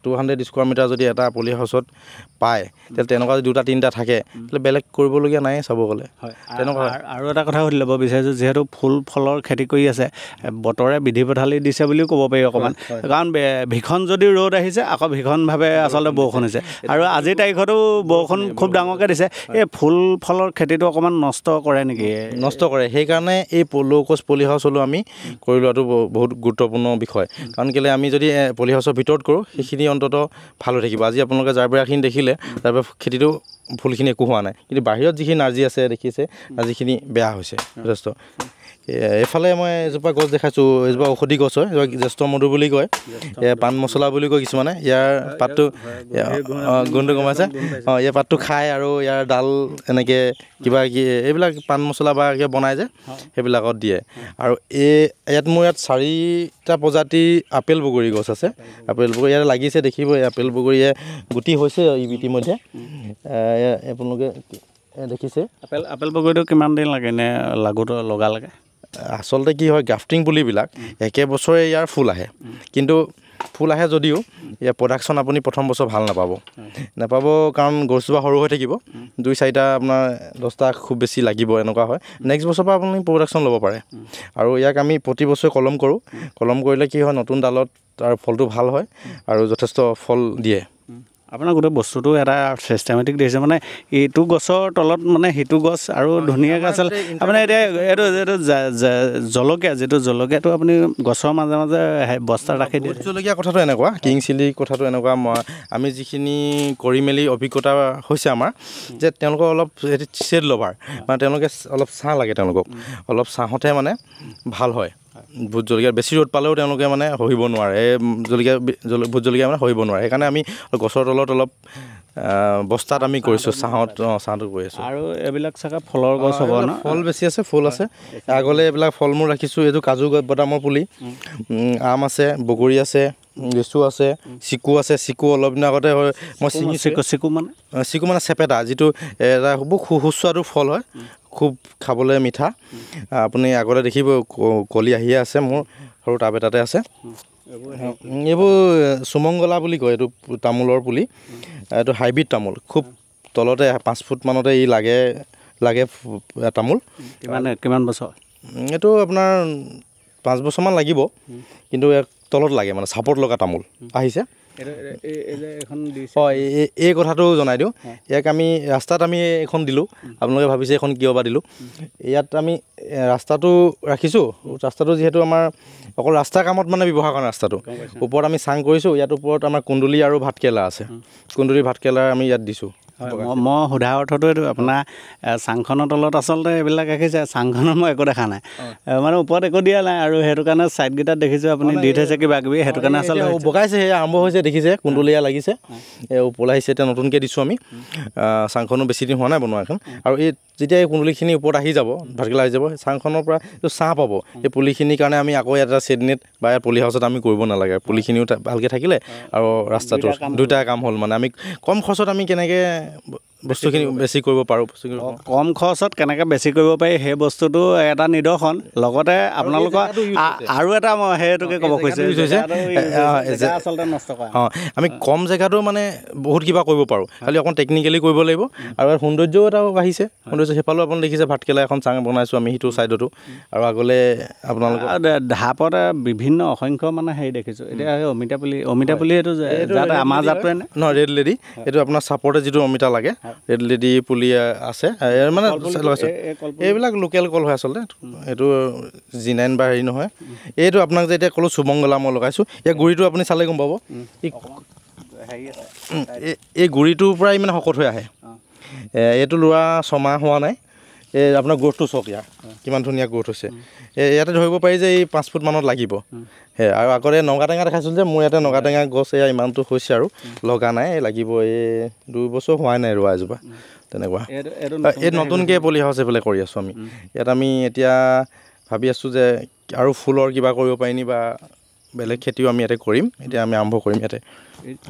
200 স্কোৱাৰ মিটাৰ যদি এটা পলি হাউচত পায় তেতিয়াহ'লে তেনেকুৱা যদি 2-3টা থাকে তেতিয়াহ'লে বেলেগ কৰিবলগীয়া নাই চাব গ'লে তেনেকুৱা আৰু এটা কথা সুধি ল'ব বিচাৰিছোঁ যিহেতু ফুল ফলৰ খেতি কৰি আছে বতৰে বিধি পথালি দিছে বুলিও ক'ব পাৰি অকণমান কাৰণ ভীষণ যদি ৰ'দ আহিছে আকৌ ভীষণভাৱে আচলতে বৰষুণ হৈছে আৰু আজিৰ তাৰিখতো বৰষুণ খুব ডাঙৰকৈ দিছে এই ফুল ফলৰ খেতিটো অকণমান নষ্ট কৰে নেকি নষ্ট কৰে সেইকাৰণে এই লৌকষ্ট পলি হাউচ হ'লেও আমি কৰি লোৱাটো বহুত গুৰুত্বপূৰ্ণ বিষয় কাৰণ কেলৈ আমি যদি পলি হাউচৰ ভিতৰত কৰোঁ সেইখিনি অন্ততঃ ভাল হৈ থাকিব আজি আপোনালোকে জাৰবেৰাখিনি দেখিলে জাৰবেৰা খেতিটো ফুলখিনি একো হোৱা নাই কিন্তু বাহিৰত যিখিনি নাৰ্জী আছে দেখিছে নাৰ্জীখিনি বেয়া হৈছে যথেষ্ট এইফালে মই এজোপা গছ দেখাইছোঁ এজোপা ঔষধি গছ হয় জ্যেষ্ঠ মধু বুলি কয় পাণ মছলা বুলি কয় কিছুমানে ইয়াৰ পাতটো গোন্ধটো গমাইছে ইয়াৰ পাতটো খায় আৰু ইয়াৰ ডাল এনেকৈ কিবা এইবিলাক পাণ মছলা বা কিবা বনাই যে সেইবিলাকত দিয়ে আৰু ইয়াত 4টা প্ৰজাতিৰ আপেল বগৰী গছ আছে আপেল বগৰী ইয়াত লাগিছে দেখিব এই আপেল বগৰীয়ে গুটি হৈছে ইতিমধ্যে আপোনালোকে দেখিছে আপেল বগৰীটো কিমান দিন লাগে নে লগালেগে আচলতে কি হয় গ্ৰাফটিং পুলিবিলাক একে বছৰে ইয়াৰ ফুল আহে কিন্তু ফুল আহে যদিও ইয়াৰ প্ৰডাকশ্যন আপুনি প্ৰথম বছৰ ভাল নাপাব কাৰণ গছজোপা সৰু হৈ থাকিব 2-4টা আপোনাৰ 10টা খুব বেছি লাগিব এনেকুৱা হয় নেক্সট বছৰৰ পৰা আপুনি প্ৰডাকশ্যন ল'ব পাৰে আৰু ইয়াক আমি প্ৰতি বছৰে কলম কৰিলে কি হয় নতুন ডালত তাৰ ফলটো ভাল হয় আৰু যথেষ্ট ফল দিয়ে আপোনাৰ গোটেই বস্তুটো এটা চিষ্টেমেটিক দিছে মানে এইটো গছৰ তলত মানে সিটো গছ আৰু ধুনীয়াকৈ আচলতে আপোনাৰ এতিয়া এইটো জলকীয়াটো আপুনি গছৰ মাজে মাজে বস্তা ৰাখি দিয়ে জলকীয়া কথাটো এনেকুৱা কিং চিলি কথাটো এনেকুৱা আমি যিখিনি কৰি মেলি অভিজ্ঞতা হৈছে আমাৰ যে তেওঁলোকক অলপ শ্বেড লভাৰ মানে তেওঁলোকে অলপ ছাঁ লাগে তেওঁলোকক অলপ ছাঁহতে মানে ভাল হয় ভোট জলকীয়া বেছি ৰ'দ পালেও তেওঁলোকে মানে সহিব নোৱাৰে ভোট জলকীয়া মানে সহিব নোৱাৰে সেইকাৰণে আমি গছৰ তলত অলপ বস্তাত আমি কৰিছোঁ ছাঁটো কৰি আছোঁ আৰু এইবিলাক চাগে ফলৰ গছ হ'ব ন ফল বেছি আছে ফুল আছে আগলৈ এইবিলাক ফল মূল ৰাখিছোঁ এইটো কাজু বাদামৰ পুলি আম আছে বগৰী আছে লিচু আছে চিকু অলপ দিনৰ আগতে মই চিকু মানে চেপেটা যিটো এটা খুব সুস্বাদু ফল হয় খুব খাবলৈ মিঠা আপুনি আগতে দেখিব কলি আহিয়ে আছে মোৰ সৰু টাব এটাতে আছে এইবোৰ সুমংগলা বুলি কয় এইটো তামোলৰ পুলি এইটো হাইব্ৰিড তামোল খুব তলতে 5 ফুট মানতে ই লাগে তামোল। কিমান বছৰ? এইটো আপোনাৰ 5 বছৰমান লাগিব, কিন্তু ইয়াক তলত লাগে মানে চাপৰ্ট লগা তামোল আহিছে। হয়, এই কথাটো জনাই দিওঁ। ইয়াক আমি ৰাস্তাত আমি এখন দিলোঁ, আপোনালোকে ভাবিছে এখন কিয় বা দিলোঁ। ইয়াত আমি ৰাস্তাটো ৰাখিছোঁ, ৰাস্তাটো যিহেতু আমাৰ অকল ৰাস্তাৰ কামত মানে ব্যৱহাৰ কৰা ৰাস্তাটো। ওপৰত আমি চাং কৰিছোঁ, ইয়াত ওপৰত আমাৰ কুন্দুলি আৰু ভাতকেৰেলা আছে। কুন্দুলি ভাতকেৰেলা আমি ইয়াত দিছোঁ। মই সোধা অৰ্থটো এইটো আপোনাৰ চাংখনৰ তলত আচলতে এইবিলাক ৰাখিছে, চাংখনত মই একো দেখা নাই, মানে ওপৰত একো দিয়া নাই, আৰু সেইটো কাৰণে ছাইডকেইটাত দেখিছোঁ আপুনি দি থৈছে কিবা কিবি, সেইটো কাৰণে আচলতে বগাইছে, আৰম্ভ হৈছে, দেখিছে কুন্দুলীয়া লাগিছে, ওপৰলৈ আহিছে। এতিয়া নতুনকৈ দিছোঁ আমি, চাংখনো বেছি দিন হোৱা নাই বনোৱা এখন। আৰু এই যেতিয়া এই কুন্দুলিখিনি ওপৰত আহি যাব, ভাতকেৰেলা আহি যাব, চাংখনৰ পৰা এইটো ছাঁ পাব। এই পুলিখিনিৰ কাৰণে আমি আকৌ এটা ছেডনেট বা পলি হাউচত আমি কৰিব নালাগে, পুলিখিনিও ভালকৈ থাকিলে আৰু ৰাস্তাটো দুয়োটা কাম হ'ল। মানে আমি কম খৰচত আমি কেনেকৈ বস্তুখিনি বেছি কৰিব পাৰোঁ, কম খৰচত কেনেকৈ বেছি কৰিব পাৰি সেই বস্তুটো এটা নিদৰ্শন। লগতে আপোনালোকৰ আৰু এটা মই সেইটোকে ক'ব খুজিছোঁ, আচলতে নষ্ট কৰা। আমি কম জেগাতো মানে বহুত কিবা কৰিব পাৰোঁ, খালি অকণ টেকনিকেলি কৰিব লাগিব। আৰু সৌন্দৰ্যও এটা বাঢ়িছে, সৌন্দৰ্য সেইফালেও আপুনি দেখিছে ভাতকেৰেলা এখন চাং বনাইছোঁ আমি সিটো ছাইডতো। আৰু আগলৈ আপোনালোকৰ ঢাপতে বিভিন্ন অসংখ্য মানে হেৰি দেখিছোঁ। এতিয়া সেই অমিতা পুলি এইটো যাতে আমাৰ জাতটোৱে নহয়, ৰেড লেডি, এইটো আপোনাৰ চাপৰ্টে যিটো অমিতা লাগে, ৰেড লেডি পুলি আছে মানে লগাইছোঁ। এইবিলাক লোকেল কল হয় আচলতে, এইটো G9 বা হেৰি নহয়। এইটো আপোনাক যে এতিয়া ক'লোঁ সুমংগলা মই লগাইছোঁ, এই গুৰিটো আপুনি চালে গম পাব। এই গুৰিটোৰ পৰাই মানে শকত হৈ আহে। এইটো লোৱা 6 মাহ হোৱা নাই। এই আপোনাৰ গ্ৰ'থটো চাওক, ইয়াৰ কিমান ধুনীয়া গ্ৰ'থ হৈছে। ইয়াতে ধৰিব পাৰি যে এই 5 ফুট মানত লাগিব। আৰু আগতে নগা টেঙা দেখাইছিলোঁ যে, মোৰ ইয়াতে নগা টেঙা গছ এয়া ইমানটো হৈছে আৰু লগা নাই, লাগিব। এই 2 বছৰ হোৱাই নাই ৰোৱা এজোপা তেনেকুৱা। এই নতুনকৈ পলি হাউচ এইফালে কৰি আছোঁ আমি। ইয়াত আমি এতিয়া ভাবি আছোঁ যে আৰু ফুলৰ কিবা কৰিব পাৰিনি বা বেলেগ খেতিও আমি ইয়াতে কৰিম। এতিয়া আমি আৰম্ভ কৰিম ইয়াতে।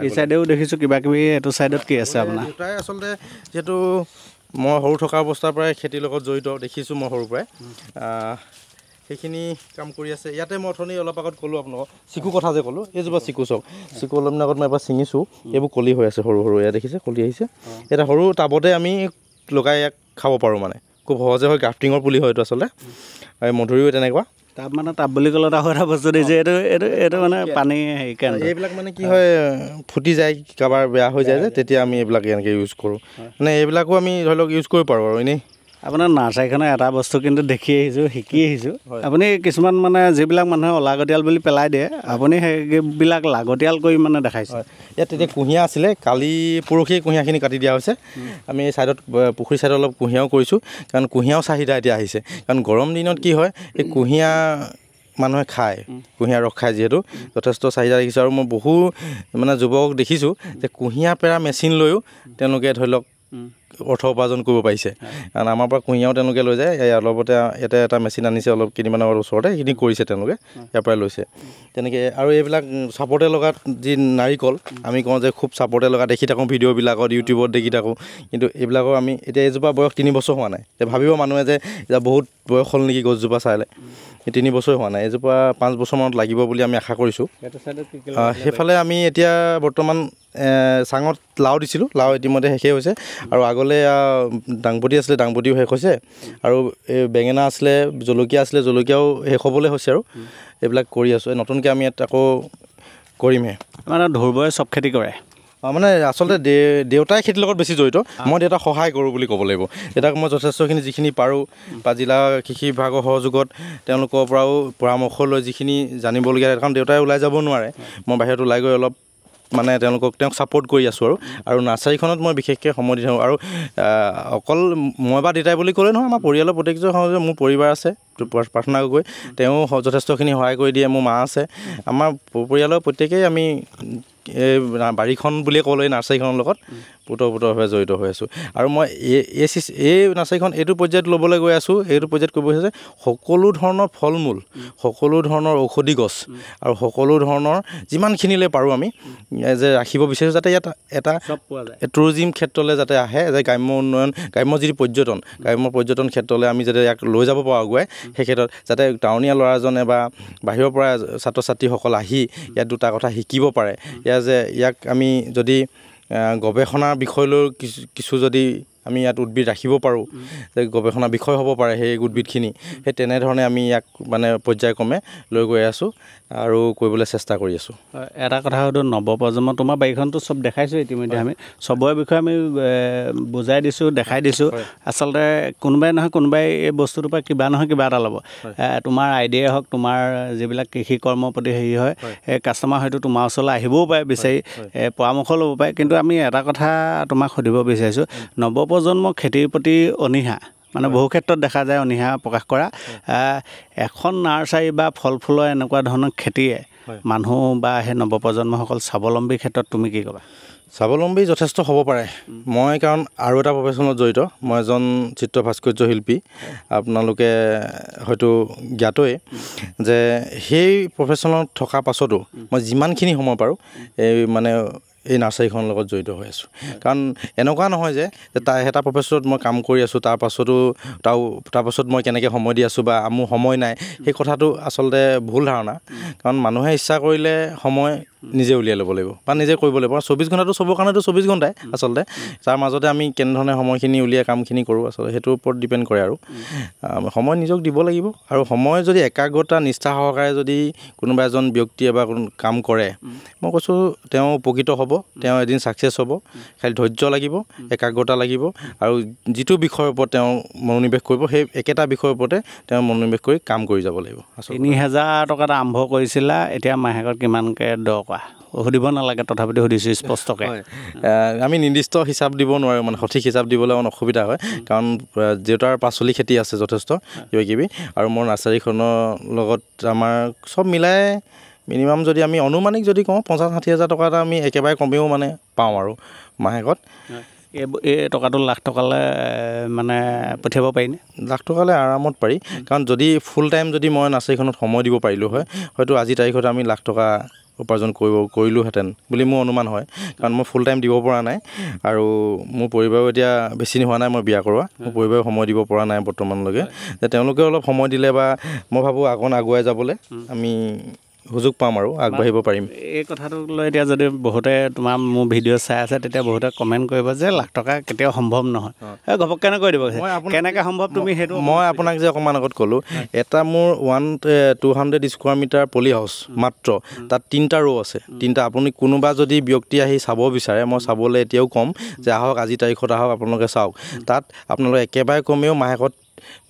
এই চাইডেও দেখিছোঁ কিবা কিবি, এইটো চাইডত কি আছে আপোনাৰ? দুটাই আচলতে, যিহেতু মই সৰু থকা অৱস্থাৰ পৰাই খেতিৰ লগত জড়িত, দেখিছোঁ মই সৰুৰ পৰাই সেইখিনি কাম কৰি আছে। ইয়াতে মই অথনি অলপ আগত ক'লোঁ আপোনালোকক, চিকু কথা যে ক'লোঁ, এইজোপা চিকু চাওক, চিকু অলপ দিন আগত মই এবাৰ ছিঙিছোঁ, এইবোৰ কলি হৈ আছে সৰু সৰু। ইয়াত দেখিছে কলি আহিছে। এটা সৰু টাবতে আমি লগাই ইয়াক খাব পাৰোঁ, মানে খুব সহজে হয়। গ্ৰাফটিঙৰ পুলি হয় এইটো আচলতে, আৰু মধুৰিও তেনেকুৱা। টাব বুলি ক'লে আৰু এটা বস্তু দিছে, এইটো মানে পানী হেৰি কাৰণে এইবিলাক মানে কি হয়, ফুটি যায়, কাৰোবাৰ বেয়া হৈ যায় যে, তেতিয়া আমি এইবিলাক এনেকৈ ইউজ কৰোঁ। মানে এইবিলাকো আমি ধৰি লওক ইউজ কৰিব পাৰোঁ আৰু এনেই। আপোনাৰ নাৰ্চাৰীখনৰ এটা বস্তু কিন্তু দেখি আহিছোঁ, শিকি আহিছোঁ। আপুনি কিছুমান মানে যিবিলাক মানুহে অলাগতিয়াল বুলি পেলাই দিয়ে, আপুনি সেইবিলাক লাগতিয়াল কৰি মানে দেখাইছে। ইয়াত তেতিয়া কুঁহিয়া আছিলে, কালি পৰহি কুঁহিয়াখিনি কাটি দিয়া হৈছে। আমি এই ছাইডত পুখুৰী ছাইডত অলপ কুঁহিয়াও কৰিছোঁ, কাৰণ কুঁহিয়াও চাহিদা এতিয়া আহিছে। কাৰণ গৰম দিনত কি হয়, এই কুঁহিয়া মানুহে খায়, কুঁহিয়াৰ ৰস খায়, যিহেতু যথেষ্ট চাহিদা দেখিছোঁ। আৰু মই বহু মানে যুৱকক দেখিছোঁ যে কুঁহিয়া পেৰা মেচিন লৈও তেওঁলোকে ধৰি লওক অৰ্থ উপাৰ্জন কৰিব পাৰিছে। কাৰণ আমাৰ পৰা কুঁহিয়াও তেওঁলোকে লৈ যায়। অলপতে ইয়াতে এটা মেচিন আনিছে অলপ কেইদিনমানৰ ওচৰতে, সেইখিনি কৰিছে তেওঁলোকে, ইয়াৰ পৰাই লৈছে তেনেকৈ। আৰু এইবিলাক চাপৰ্টে লগা যি নাৰিকল, আমি কওঁ যে খুব চাপৰ্টে লগা দেখি থাকোঁ ভিডিঅ'বিলাকত, ইউটিউবত দেখি থাকোঁ, কিন্তু এইবিলাকৰ আমি এতিয়া এইজোপা বয়স 3 বছৰ হোৱা নাই। এতিয়া ভাবিব মানুহে যে এতিয়া বহুত বয়স হ'ল নেকি গছজোপা চালে, 3 বছৰ হোৱা নাই। এজোপা 5 বছৰমানত লাগিব বুলি আমি আশা কৰিছোঁ। সেইফালে আমি এতিয়া বৰ্তমান চাঙত লাও দিছিলোঁ, লাও ইতিমধ্যে শেষেই হৈছে। আৰু আগলৈ দাংবডি আছিলে, দাংবডিও শেষ হৈছে। আৰু এই বেঙেনা আছিলে, জলকীয়া আছিলে, জলকীয়াও শেষ হ'বলৈ হৈছে। আৰু এইবিলাক কৰি আছোঁ। নতুনকৈ আমি ইয়াত আকৌ কৰিমহে। মানে ধ্ৰুৱই চব খেতি কৰে, মানে আচলতে দেউতাই খেতিৰ লগত বেছি জড়িত, মই দেউতাক সহায় কৰোঁ বুলি ক'ব লাগিব। দেউতাক মই যথেষ্টখিনি যিখিনি পাৰোঁ বা জিলা কৃষি বিভাগৰ সহযোগত তেওঁলোকৰ পৰাও পৰামৰ্শ লৈ যিখিনি জানিবলগীয়া, কাৰণ দেউতাই ওলাই যাব নোৱাৰে, মই বাহিৰত ওলাই গৈ অলপ মানে তেওঁক ছাপৰ্ট কৰি আছোঁ। আৰু নাৰ্চাৰীখনত মই বিশেষকৈ সময় দি থাকোঁ। আৰু অকল মই বা দেউতাই বুলি ক'লে নহয়, আমাৰ পৰিয়ালৰ প্ৰত্যেকজন সমাজে, মোৰ পৰিবাৰ আছে প্ৰাৰ্থনা গগৈ, তেওঁ যথেষ্টখিনি সহায় কৰি দিয়ে। মোৰ মা আছে, আমাৰ পৰিয়ালৰ প্ৰত্যেকেই আমি এই বাৰীখন বুলিয়ে ক'লে এই নাৰ্চাৰীখনৰ লগত পোতঃপোতভাৱে জড়িত হৈ আছোঁ। আৰু মই এই নাৰ্চাৰীখন এইটো পৰ্যায়ত ল'বলৈ গৈ আছোঁ, এইটো পৰ্যায়ত কৰিব হৈছে সকলো ধৰণৰ ফল মূল, সকলো ধৰণৰ ঔষধি গছ আৰু সকলো ধৰণৰ যিমানখিনিলৈ পাৰোঁ আমি যে ৰাখিব বিচাৰিছোঁ, যাতে ইয়াত এটা টুৰিজিম ক্ষেত্ৰলৈ যাতে আহে, যে গ্ৰাম্য উন্নয়ন, গ্ৰাম্য যিটো পৰ্যটন ক্ষেত্ৰলৈ আমি যাতে ইয়াক লৈ যাব পাৰোঁ আগুৱাই, সেই ক্ষেত্ৰত যাতে টাউনীয়া ল'ৰাজনে বা বাহিৰৰ পৰা ছাত্ৰ ছাত্ৰীসকল আহি ইয়াত দুটা কথা শিকিব পাৰে। ইয়াক আমি যদি গৱেষণাৰ বিষয় লৈ কিছু যদি আমি ইয়াত উদ্ভিদ ৰাখিব পাৰোঁ, যে গৱেষণা বিষয় হ'ব পাৰে সেই উদ্ভিদখিনি, সেই তেনেধৰণে আমি ইয়াক মানে পৰ্যায়ক্ৰমে লৈ গৈ আছোঁ আৰু কৰিবলৈ চেষ্টা কৰি আছোঁ। এটা কথা হয়তো নৱপ্ৰজন্ম, তোমাৰ বাৰীখনতো চব দেখাইছোঁ ইতিমধ্যে, আমি চবৰে বিষয়ে আমি বুজাই দিছোঁ, দেখাই দিছোঁ। আচলতে কোনোবাই নহয় কোনোবাই এই বস্তুটোৰ পৰা কিবা নহয় কিবা এটা ল'ব। তোমাৰ আইডিয়াই হওক, তোমাৰ যিবিলাক কৃষি কৰ্মৰ প্ৰতি হেৰি হয়, এই কাষ্টমাৰ হয়তো তোমাৰ ওচৰলৈ আহিবও পাৰে বিচাৰি, পৰামৰ্শ ল'ব পাৰে। কিন্তু আমি এটা কথা তোমাক সুধিব বিচাৰিছোঁ, নৱপ্ৰজন্মৰ খেতিৰ প্ৰতি অনীহা, মানে বহু ক্ষেত্ৰত দেখা যায় অনীহা প্ৰকাশ কৰা। এখন নাৰ্চাৰী বা ফল ফুলৰ এনেকুৱা ধৰণৰ খেতিয়ে মানুহ বা সেই নৱপ্ৰজন্মসকল স্বাৱলম্বীৰ ক্ষেত্ৰত তুমি কি ক'বা? স্বাৱলম্বী যথেষ্ট হ'ব পাৰে। মই কাৰণ আৰু এটা প্ৰফেশ্যনত জড়িত, মই এজন চিত্ৰ ভাস্কৰ্য শিল্পী, আপোনালোকে হয়তো জ্ঞাতই যে সেই প্ৰফেশ্যনত থকা পাছতো মই যিমানখিনি সময় পাৰোঁ এই নাৰ্চাৰীখনৰ লগত জড়িত হৈ আছোঁ। কাৰণ এনেকুৱা নহয় যে এটা প্ৰফেশ্যনত মই কাম কৰি আছোঁ, তাৰপাছত মই কেনেকৈ সময় দি আছোঁ বা মোৰ সময় নাই, সেই কথাটো আচলতে ভুল ধাৰণা। কাৰণ মানুহে ইচ্ছা কৰিলে সময় নিজে উলিয়াই ল'ব লাগিব বা নিজে কৰিব লাগিব। 24 ঘণ্টাটো চবৰ কাৰণেতো 24 ঘণ্টাই আচলতে, তাৰ মাজতে আমি কেনেধৰণে সময়খিনি উলিয়াই কামখিনি কৰোঁ আচলতে সেইটোৰ ওপৰত ডিপেণ্ড কৰে। আৰু সময় নিজক দিব লাগিব, আৰু সময় যদি একাগ্ৰতা নিষ্ঠা সহকাৰে যদি কোনোবা এজন ব্যক্তিয়ে বা কোনো কাম কৰে, মই কৈছোঁ তেওঁ উপকৃত হ'ব, তেওঁ এদিন ছাকচেছ হ'ব। খালি ধৈৰ্য লাগিব, একাগ্ৰতা লাগিব, আৰু যিটো বিষয়ৰ ওপৰত তেওঁ মনোনিৱেশ কৰিব সেই একেটা বিষয়ৰ ওপৰতে তেওঁ মনোনিৱেশ কৰি কাম কৰি যাব লাগিব। 3000 টকাত আৰম্ভ কৰিছিলা, এতিয়া মাহেকত কিমানকৈ দৰকাৰ সুধিব নালাগে, তথাপিতো সুধিছোঁ স্পষ্টকৈ। আমি নিৰ্দিষ্ট হিচাপ দিব নোৱাৰোঁ, মানে সঠিক হিচাপ দিবলৈ অকণ অসুবিধা হয়, কাৰণ দেউতাৰ পাচলি খেতি আছে যথেষ্ট কিবাকিবি, আৰু মোৰ নাৰ্চাৰীখনৰ লগত আমাৰ চব মিলাই মিনিমাম যদি আমি অনুমানিক যদি কওঁ 50-60 হাজাৰ টকা এটা আমি একেবাৰে কমেও মানে পাওঁ আৰু মাহেকত। এই টকাটো লাখ টকালৈ মানে পঠিয়াব পাৰিনে? লাখ টকালৈ আৰামত পাৰি, কাৰণ যদি ফুল টাইম যদি মই নাৰ্চাৰীখনত সময় দিব পাৰিলোঁ হয়, হয়তো আজিৰ তাৰিখত আমি লাখ টকা উপাৰ্জন কৰিলোহেঁতেন বুলি মোৰ অনুমান হয়। কাৰণ মই ফুল টাইম দিব পৰা নাই, আৰু মোৰ পৰিবাৰো এতিয়া বেছি হোৱা নাই মই বিয়া কৰোৱা, মোৰ পৰিবাৰেও সময় দিব পৰা নাই বৰ্তমানলৈকে। যে তেওঁলোকে অলপ সময় দিলে বা মই ভাবোঁ আগুৱাই যাবলৈ আমি সুযোগ পাম আৰু আগবাঢ়িব পাৰিম। এই কথাটোক লৈ এতিয়া যদি বহুতে মোৰ ভিডিঅ' চাই আছে, তেতিয়া বহুতে কমেণ্ট কৰিব যে লাখ টকা কেতিয়াও সম্ভৱ নহয়। ঘপককৈ কৈ দিব কেনেকৈ সম্ভৱ, তুমি সেইটো। মই আপোনাক যে অকণমান আগত ক'লোঁ, এটা মোৰ 200 স্কোৱাৰ মিটাৰ পলি হাউচ মাত্ৰ, তাত 3টা ৰ' আছে। আপুনি কোনোবা যদি ব্যক্তি আহি চাব বিচাৰে, মই চাবলৈ এতিয়াও ক'ম যে আহক, আজি তাৰিখত আহক, আপোনালোকে চাওক। তাত আপোনালোকে একেবাৰে কমেও মাহেকত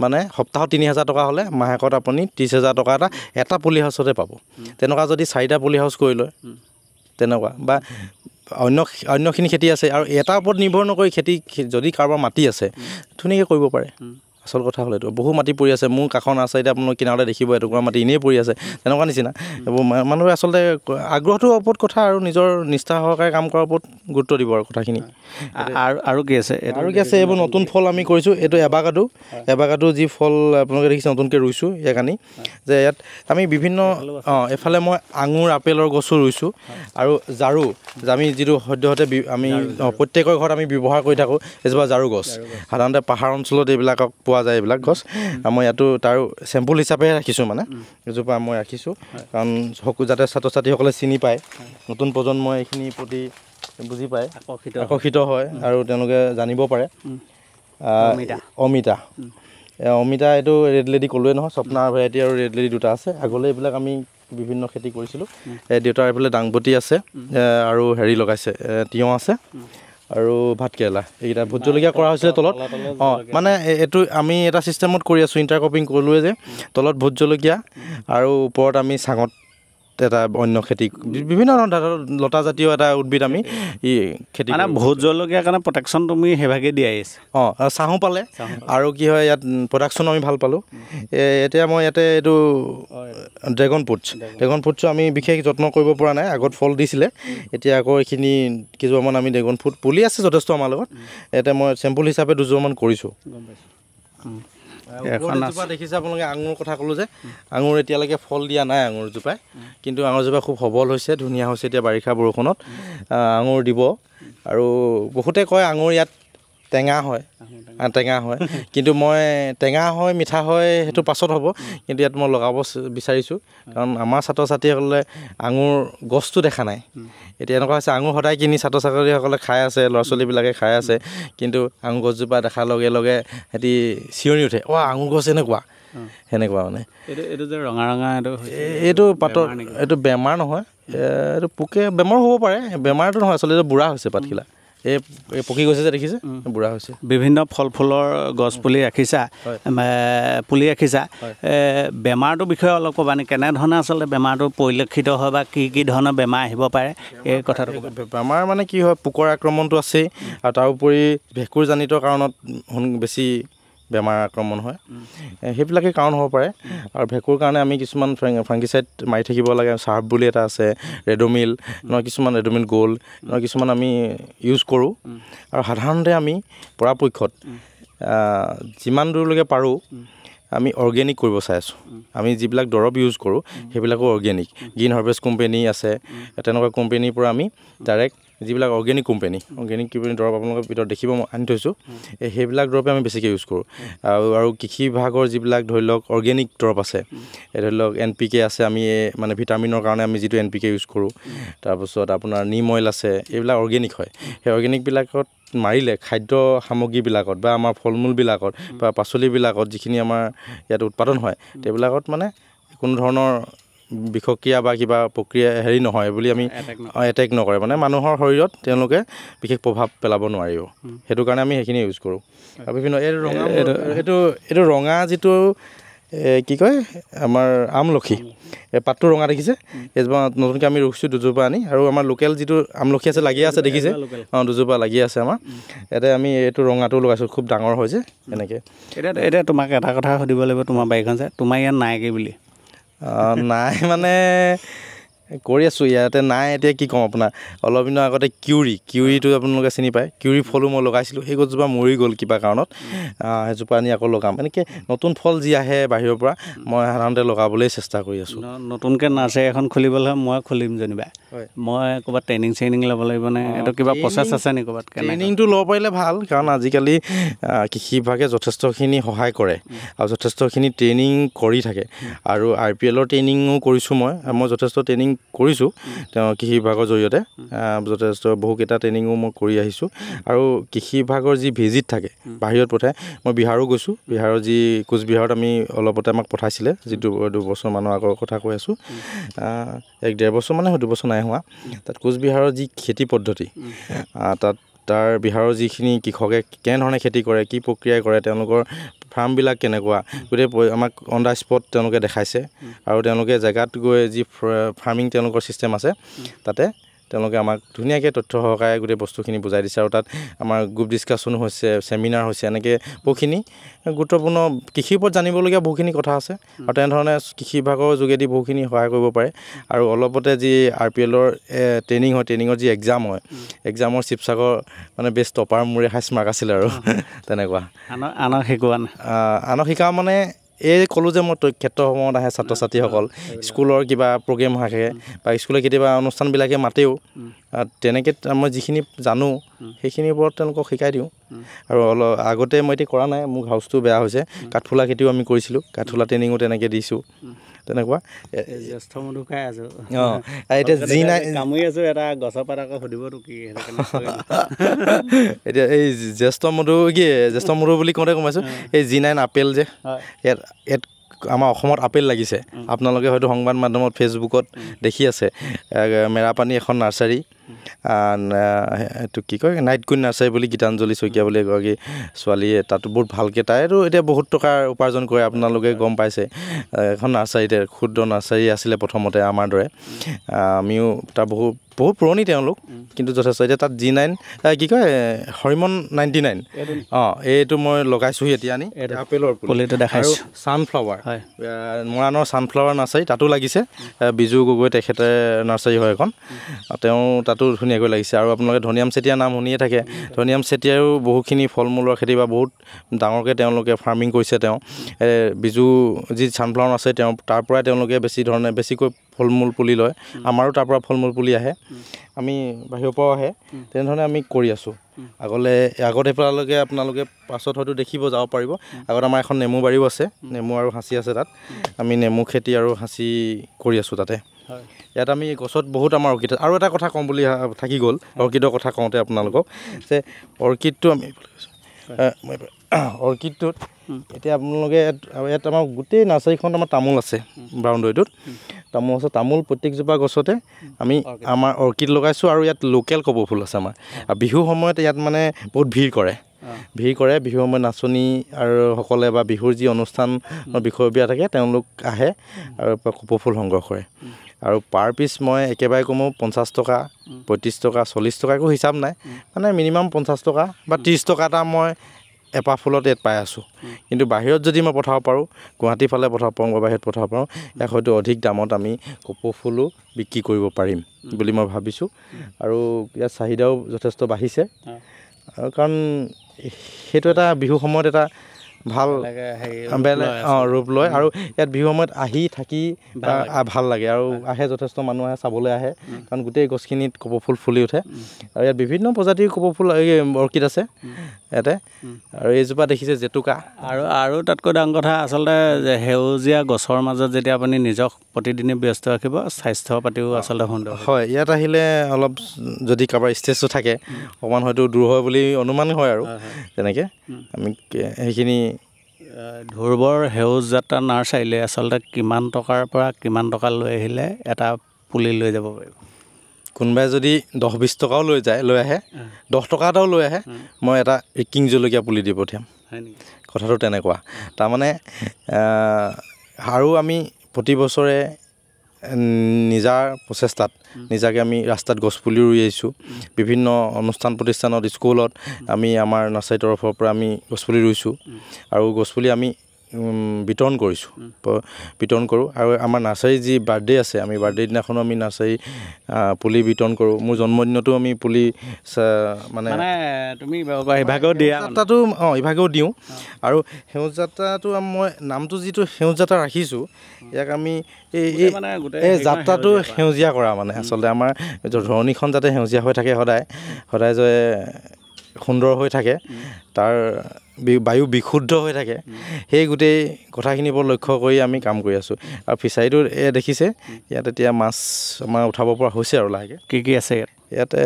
মানে সপ্তাহত 3000 টকা হ'লে মাহেকত আপুনি 30,000 টকা এটা পলি হাউচতে পাব। তেনেকুৱা যদি 4টা পলি হাউচ কৰি লয়, তেনেকুৱা বা অন্যখিনি খেতি আছে, আৰু এটাৰ ওপৰত নিৰ্ভৰ নকৰি খেতি যদি কাৰোবাৰ মাটি আছে ধুনীয়াকৈ কৰিব পাৰে। আচল কথা হ'ল এইটো, বহু মাটি পৰি আছে, মোৰ কাষৰ নাৰ্চাৰীতে আপোনালোকে কিনাৰতে দেখিব এটুকুৰা মাটি এনেই পৰি আছে, তেনেকুৱা নিচিনা। এইবোৰ মানুহে আচলতে আগ্ৰহটোৰ ওপৰত কথা, আৰু নিজৰ নিষ্ঠা সহকাৰে কাম কৰাৰ ওপৰত গুৰুত্ব দিব আৰু কথাখিনি। আৰু কি আছে? এইবোৰ নতুন ফল আমি কৰিছোঁ। এইটো এভাকাডো যি ফল আপোনালোকে দেখিছে নতুনকৈ ৰুইছোঁ, ইয়াক আনি যে ইয়াত আমি বিভিন্ন এফালে মই আঙুৰ আপেলৰ গছো ৰুইছোঁ, আৰু জাৰু, আমি যিটো সদ্যহতে আমি প্ৰত্যেকৰ ঘৰত আমি ব্যৱহাৰ কৰি থাকোঁ, এজোপা জাৰু গছ। সাধাৰণতে পাহাৰ অঞ্চলত এইবিলাকক পোৱা যায়, এইবিলাক গছ। মই ইয়াতো তাৰ চেম্পুল হিচাপে ৰাখিছোঁ, মানে এজোপা মই ৰাখিছোঁ, কাৰণ যাতে ছাত্ৰ ছাত্ৰীসকলে চিনি পায়, নতুন প্ৰজন্মই এইখিনিৰ প্ৰতি বুজি পায়, আকৰ্ষিত হয়, আৰু তেওঁলোকে জানিব পাৰে। অমিতা এইটো ৰেড লেডি ক'লোৱে নহয়, স্বপ্না ভেৰাইটি আৰু ৰেড লেডি দুটা আছে। আগলৈ এইবিলাক আমি বিভিন্ন খেতি কৰিছিলোঁ। দেউতাৰ এইফালে দাংবটি আছে, আৰু হেৰি লগাইছে, তিয়ঁহ আছে, আৰু ভাতকেৰেলা, এইকেইটা। ভোট জলকীয়া কৰা হৈছিলে তলত। মানে এইটো আমি এটা ছিষ্টেমত কৰি আছোঁ, ইণ্টাৰক্ৰপিং কৰিলোৱে যে, তলত ভোট জলকীয়া, আৰু ওপৰত আমি চাঙত এটা অন্য খেতি, বিভিন্ন ধৰণৰ লতা জাতীয় এটা উদ্ভিদ আমি খেতি মানে ভোট জলকীয়াৰ কাৰণে প্ৰটেকশ্যন তুমি সেইভাগে দিয়াই আছে। চাহো পালে, আৰু কি হয় ইয়াত প্ৰডাকশ্যনো আমি ভাল পালোঁ। এতিয়া মই ইয়াতে এইটো ড্ৰেগন ফ্ৰুটছো আমি বিশেষ যত্ন কৰিব পৰা নাই, আগত ফল দিছিলে, এতিয়া আকৌ এইখিনি কেইজোপামান আমি ড্ৰেগন ফ্ৰুট পুলি আছে যথেষ্ট আমাৰ লগত। ইয়াতে মই চেম্পুল হিচাপে 2জোপামান কৰিছোঁ। দেখিছে আপোনালোকে আঙুৰৰ কথা ক'লোঁ যে, আঙুৰ এতিয়ালৈকে ফল দিয়া নাই আঙুৰজোপাই, কিন্তু আঙুৰজোপা খুব সবল হৈছে, ধুনীয়া হৈছে। এতিয়া বাৰিষা বৰষুণত আঙুৰ দিব, আৰু বহুতে কয় আঙুৰ ইয়াত টেঙা হয় টেঙা হয় কিন্তু মই টেঙা হয় মিঠা হয় সেইটো পাছত হ'ব কিন্তু ইয়াত মই লগাব বিচাৰিছোঁ কাৰণ আমাৰ ছাত্ৰ ছাত্ৰীসকলে আঙুৰ গছটো দেখা নাই এতিয়া এনেকুৱা হৈছে আঙুৰ সদায় কিনি ছাত্ৰ ছাত্ৰীসকলে খাই আছে ল'ৰা ছোৱালীবিলাকে খাই আছে কিন্তু আঙুৰ গছজোপা দেখাৰ লগে লগে সিহঁতি চিঞৰি উঠে আঙুৰ গছ এনেকুৱা সেনেকুৱা মানে এইটো যে ৰঙা ৰঙা এইটো পাতৰ এইটো বেমাৰ নহয় এইটো পোকে বেমাৰ হ'ব পাৰে বেমাৰটো নহয় আচলতে এইটো বুঢ়া হৈছে পাতখিলা এই পকি গৈছে যে দেখিছে বুঢ়া হৈছে বিভিন্ন ফল ফুলৰ গছ পুলি ৰাখিছা বেমাৰটোৰ বিষয়ে অলপ ক'বা নেকি কেনেধৰণে আচলতে বেমাৰটো পৰিলক্ষিত হয় বা কি ধৰণৰ বেমাৰ আহিব পাৰে এই কথাটো বেমাৰ মানে কি হয় পোকৰ আক্ৰমণটো আছেই আৰু তাৰোপৰি ভেঁকুৰজনিত কাৰণত বেছি বেমাৰ আক্ৰমণ হয় সেইবিলাকে কাৰণ হ'ব পাৰে আৰু ভেঁকুৰ কাৰণে আমি কিছুমান ফাংগিচাইড মাৰি থাকিব লাগে চাৰ্ফ বুলি এটা আছে ৰেডমিল কিছুমান ৰেডমিল গ'ল্ড কিছুমান আমি ইউজ কৰোঁ আৰু সাধাৰণতে আমি পৰাপক্ষত যিমান দূৰলৈকে পাৰোঁ আমি অৰ্গেনিক কৰিব চাই আছোঁ আমি যিবিলাক দৰৱ ইউজ কৰোঁ সেইবিলাকো অৰ্গেনিক গ্ৰীণ হাৰ্ভেষ্ট কোম্পেনী আছে তেনেকুৱা কোম্পেনীৰ পৰা আমি ডাইৰেক্ট যিবিলাক অৰ্গেনিক কোম্পেনী দৰৱ আপোনালোকৰ ভিতৰত দেখিব মই আনি থৈছোঁ সেইবিলাক দৰৱে আমি বেছিকৈ ইউজ কৰোঁ আৰু কৃষি বিভাগৰ যিবিলাক ধৰি লওক অৰ্গেনিক দৰৱ আছে ধৰি লওক NPK আছে আমি মানে ভিটামিনৰ কাৰণে আমি যিটো NPK ইউজ কৰোঁ তাৰপিছত আপোনাৰ নিম অইল আছে এইবিলাক অৰ্গেনিক হয় সেই অৰ্গেনিকবিলাকত মাৰিলে খাদ্য সামগ্ৰীবিলাকত বা আমাৰ ফল মূলবিলাকত বা পাচলিবিলাকত যিখিনি আমাৰ ইয়াত উৎপাদন হয় সেইবিলাকত মানে কোনো ধৰণৰ বিষক্ৰিয়া বা কিবা প্ৰক্ৰিয়া নহয় বুলি আমি এটেক নকৰে মানে মানুহৰ শৰীৰত তেওঁলোকে বিশেষ প্ৰভাৱ পেলাব নোৱাৰিব সেইটো কাৰণে আমি সেইখিনি ইউজ কৰোঁ আৰু বিভিন্ন এইটো ৰঙা যিটো কি কয় আমাৰ আমলখি পাতটো ৰঙা দেখিছে এইজোপা নতুনকৈ আমি ৰুইছোঁ দুজোপা আনি আৰু আমাৰ লোকেল যিটো আমলখি আছে লাগি আছে দেখিছে দুজোপা লাগি আছে আমাৰ ইয়াতে আমি এইটো ৰঙাটো লগাইছোঁ খুব ডাঙৰ হয় যে এনেকৈ এতিয়া তোমাক এটা কথা সুধিব লাগিব তোমাৰ বাৰীখন যে তোমাৰ ইয়াত নাইকি বুলি নাই মানে কৰি আছোঁ ইয়াতে নাই এতিয়া কি ক'ম আপোনাৰ অলপ দিনৰ আগতে কিউৰিটো আপোনালোকে চিনি পায় কিউৰি ফলো মই লগাইছিলোঁ সেই গছজোপা মৰি গ'ল কিবা কাৰণত সেইজোপা আনি আকৌ লগাম এনেকৈ নতুন ফল যি আহে বাহিৰৰ পৰা মই সাধাৰণতে লগাবলৈ চেষ্টা কৰি আছোঁ নতুনকৈ নাৰ্চাৰী এখন খুলিবলৈ মই খুলিম যেনিবা মই ক'ৰবাত ট্ৰেইনিং ল'ব লাগিব নে এইটো কিবা প্ৰচেছ আছে নেকি ক'ৰবাত ট্ৰেইনিংটো ল'ব পাৰিলে ভাল কাৰণ আজিকালি কৃষি বিভাগে যথেষ্টখিনি সহায় কৰে আৰু যথেষ্টখিনি ট্ৰেইনিং কৰি থাকে আৰু RPLৰ ট্ৰেইনিঙো কৰিছোঁ মই যথেষ্ট ট্ৰেইনিং কৰিছোঁ তেওঁ কৃষি বিভাগৰ জৰিয়তে যথেষ্ট বহুকেইটা ট্ৰেইনিঙো মই কৰি আহিছোঁ আৰু কৃষি বিভাগৰ যি ভিজিট থাকে বাহিৰত পঠাই মই বিহাৰো গৈছোঁ বিহাৰৰ যি কোচবিহাৰত আমি অলপতে আমাক পঠাইছিলে যিটো 2 বছৰমানৰ আগৰ কথা কৈ আছোঁ 1-1.5 বছৰ মানে 2 বছৰ নাই হোৱা তাত কোচবিহাৰৰ যি খেতি পদ্ধতি তাৰ বিহাৰৰ যিখিনি কৃষকে কেনেধৰণে খেতি কৰে কি প্ৰক্ৰিয়াই কৰে তেওঁলোকৰ ফাৰ্মবিলাক কেনেকুৱা গোটেই আমাক অন দ্য স্পট তেওঁলোকে দেখাইছে আৰু তেওঁলোকে জেগাত গৈ যি ফাৰ্মিং তেওঁলোকৰ ছিষ্টেম আছে তাতে তেওঁলোকে আমাক ধুনীয়াকৈ তথ্য সহকাৰে গোটেই বস্তুখিনি বুজাই দিছে আৰু তাত আমাৰ গ্ৰুপ ডিছকাশ্যনো হৈছে চেমিনাৰ হৈছে এনেকৈ বহুখিনি গুৰুত্বপূৰ্ণ কৃষিৰ ওপৰত জানিবলগীয়া বহুখিনি কথা আছে আৰু তেনেধৰণে কৃষি বিভাগৰ যোগেদি বহুখিনি সহায় কৰিব পাৰে আৰু অলপতে যি RPLৰ ট্ৰেইনিং হয় ট্ৰেইনিঙৰ যি এক্সাম হয় এক্সামৰ শিৱসাগৰ মানে বেষ্ট টপাৰ মোৰে হাইষ্ট মাৰ্ক আছিলে আৰু তেনেকুৱা আনক শিকাওঁ মানে ক'লোঁ যে মই ক্ষেত্ৰসমূহত আহে ছাত্ৰ ছাত্ৰীসকল স্কুলৰ কিবা প্ৰগ্ৰেম থাকে বা স্কুলৰ কেতিয়াবা অনুষ্ঠানবিলাকে মাতেও তেনেকৈ মই যিখিনি জানো সেইখিনিৰ ওপৰত তেওঁলোকক শিকাই দিওঁ আৰু আগতে মই এতিয়া কৰা নাই মোৰ হাউচটো বেয়া হৈছে কাঠফুলা খেতিও আমি কৰিছিলোঁ কাঠফুলা ট্ৰেইনিঙো তেনেকৈ দিছোঁ তেনেকুৱা জ্যেষ্ঠ মধু খাই আছোঁ এতিয়া যি নাই কামুৰি আছোঁ এটা গছৰ পাত আকৌ সুধিবতো কি এতিয়া এই জ্যেষ্ঠ মধু বুলি কওঁতে গমাইছোঁ এই G9 আপেল যে ইয়াত আমাৰ অসমত আপেল লাগিছে আপোনালোকে হয়তো সংবাদ মাধ্যমত ফেচবুকত দেখি আছে মেৰাপানী এখন নাৰ্চাৰী এইটো কি কয় নাইট কুইন নাৰ্চাৰী বুলি গীতাঞ্জলি শইকীয়া বুলি এগৰাকী ছোৱালীয়ে তাতো বহুত ভালকৈ তাইতো এতিয়া বহুত টকাৰ উপাৰ্জন কৰে আপোনালোকে গম পাইছে এখন নাৰ্চাৰীতে ক্ষুদ্ৰ নাৰ্চাৰী আছিলে প্ৰথমতে আমাৰ দৰে আমিও তাৰ বহুত পুৰণি তেওঁলোক কিন্তু যথেষ্ট এতিয়া তাত G9 কি কয় হৰিমন 99 এইটো মই লগাইছোঁহি এতিয়া আনি আপেলৰ পুলিটো দেখাইছোঁ ছানফ্লাৱাৰ মৰাণৰ ছানফ্লাৱাৰ নাৰ্চাৰী তাতো লাগিছে বিজু গগৈ তেখেতে নাৰ্চাৰী হয় এখন তেওঁ তাতো ধুনীয়াকৈ লাগিছে আৰু আপোনালোকে ধনিয়াম চেতিয়া নাম শুনিয়ে থাকে ধনিয়াম চেতিয়াৰো বহুখিনি ফল মূলৰ খেতি বা বহুত ডাঙৰকৈ তেওঁলোকে ফাৰ্মিং কৰিছে তেওঁ বিজু যি ছানফ্লাৱাৰ আছে তেওঁ তাৰ পৰাই তেওঁলোকে বেছিকৈ ফল মূল পুলি লয় আমাৰো তাৰ পৰা ফল মূল পুলি আহে আমি বাহিৰৰ পৰাও আহে তেনেধৰণে আমি কৰি আছোঁ আগত এইফাললৈকে আপোনালোকে পাছত হয়তো দেখিব যাব পাৰিব। আগত আমাৰ এখন নেমু বাৰীও আছে, নেমু আৰু হাঁচি আছে তাত। আমি নেমু খেতি আৰু হাঁচি কৰি আছোঁ তাতে। ইয়াত আমি গছত বহুত আমাৰ অৰ্কিড আৰু এটা কথা ক'ম বুলি থাকি গ'ল, অৰ্কিডৰ কথা কওঁতে আপোনালোকক যে অৰ্কিডটো আমি অৰ্কিডটোত এতিয়া আপোনালোকে ইয়াত আমাৰ গোটেই নাৰ্চাৰীখনত আমাৰ তামোল আছে, বাউণ্ডৰীটোত তামোল আছে। তামোল প্ৰত্যেকজোপা গছতে আমি আমাৰ অৰ্কিড লগাইছোঁ আৰু ইয়াত লোকেল কপৌ ফুল আছে আমাৰ। আৰু বিহুৰ সময়ত ইয়াত মানে বহুত ভিৰ কৰে বিহুৰ সময়ত নাচনী আৰু সকলে বা বিহুৰ যি অনুষ্ঠানৰ বিষয়ববীয়া থাকে তেওঁলোক আহে আৰু কপৌ ফুল সংগ্ৰহ কৰে। আৰু পাৰ পিচ মই একেবাৰে কমেও 50 টকা, 35 টকা, 40 টকা একো হিচাপ নাই, মানে মিনিমাম 50 টকা বা 30 টকা এটা মই এপাহ ফুলত ইয়াত পাই আছোঁ। কিন্তু বাহিৰত যদি মই পঠাব পাৰোঁ, গুৱাহাটীৰ ফালে পঠাব পাৰোঁ বা বাহিৰত পঠাব পাৰোঁ, ইয়াক হয়তো অধিক দামত আমি কপৌ ফুলো বিক্ৰী কৰিব পাৰিম বুলি মই ভাবিছোঁ। আৰু ইয়াৰ চাহিদাও যথেষ্ট বাঢ়িছে, আৰু কাৰণ সেইটো এটা বিহু সময়ত এটা ভাল ৰূপ লয়। আৰু ইয়াত বিহু সময়ত আহি থাকি ভাল লাগে, আৰু আহে যথেষ্ট মানুহ আহে, চাবলৈ আহে, কাৰণ গোটেই গছখিনিত কপৌ ফুল ফুলি উঠে। আৰু ইয়াত বিভিন্ন প্ৰজাতিৰ কপৌ ফুল অৰ্কিড আছে ইয়াতে। আৰু এইজোপা দেখিছে জেতুকা। আৰু তাতকৈ ডাঙৰ কথা আচলতে সেউজীয়া গছৰ মাজত যেতিয়া আপুনি নিজক প্ৰতিদিনে ব্যস্ত ৰাখিব, স্বাস্থ্য পাতিও আচলতে সুন্দৰ হয়। ইয়াত আহিলে অলপ যদি কাৰোবাৰ ষ্ট্ৰেছটো থাকে অকণমান হয়তো দূৰ হয় বুলি অনুমান হয়। আৰু তেনেকৈ আমি সেইখিনি ধ্ৰুৱৰ সেউজ যাত্ৰা নাৰ্চাৰীলৈ আচলতে কিমান টকাৰ পৰা কিমান টকা লৈ আহিলে এটা পুলি লৈ যাব পাৰিব? কোনোবাই যদি 10-20 টকাও লৈ আহে, 10 টকা এটাও লৈ আহে, মই এটা কিং জলকীয়া পুলি দি পঠিয়াম। কথাটো তেনেকুৱা। তাৰমানে আৰু আমি প্ৰতি বছৰে নিজাৰ প্ৰচেষ্টাত নিজাকৈ আমি ৰাস্তাত গছপুলি ৰুই আহিছোঁ। বিভিন্ন অনুষ্ঠান প্ৰতিষ্ঠানত, স্কুলত আমি আমাৰ নাৰ্চাৰীৰ তৰফৰ পৰা আমি গছপুলি ৰুইছোঁ, আৰু গছপুলি আমি বিতৰণ কৰোঁ। আৰু আমাৰ নাৰ্চাৰীৰ যি বাৰ্থডে আছে, আমি বাৰ্থডে দিনাখনো আমি নাৰ্চাৰী পুলি বিতৰণ কৰোঁ। মোৰ জন্মদিনতো আমি পুলি মানে তুমি ইভাগেও দিয়া যাত্ৰাটো ইভাগেও দিওঁ। আৰু সেউজ যাত্ৰাটো মই নামটো যিটো সেউজ যাত্ৰা ৰাখিছোঁ, ইয়াক আমি এই যাত্ৰাটো সেউজীয়া কৰা, মানে আচলতে আমাৰ ধৰণীখন যাতে সেউজীয়া হৈ থাকে, সদায় যে সুন্দৰ হৈ থাকে, তাৰ বায়ু বিশুদ্ধ হৈ থাকে, সেই গোটেই কথাখিনিৰ ওপৰত লক্ষ্য কৰি আমি কাম কৰি আছোঁ। আৰু ফিচাৰীটো দেখিছে, ইয়াত এতিয়া মাছ আমাৰ উঠাব পৰা হৈছে আৰু লাহেকৈ। কি আছে ইয়াতে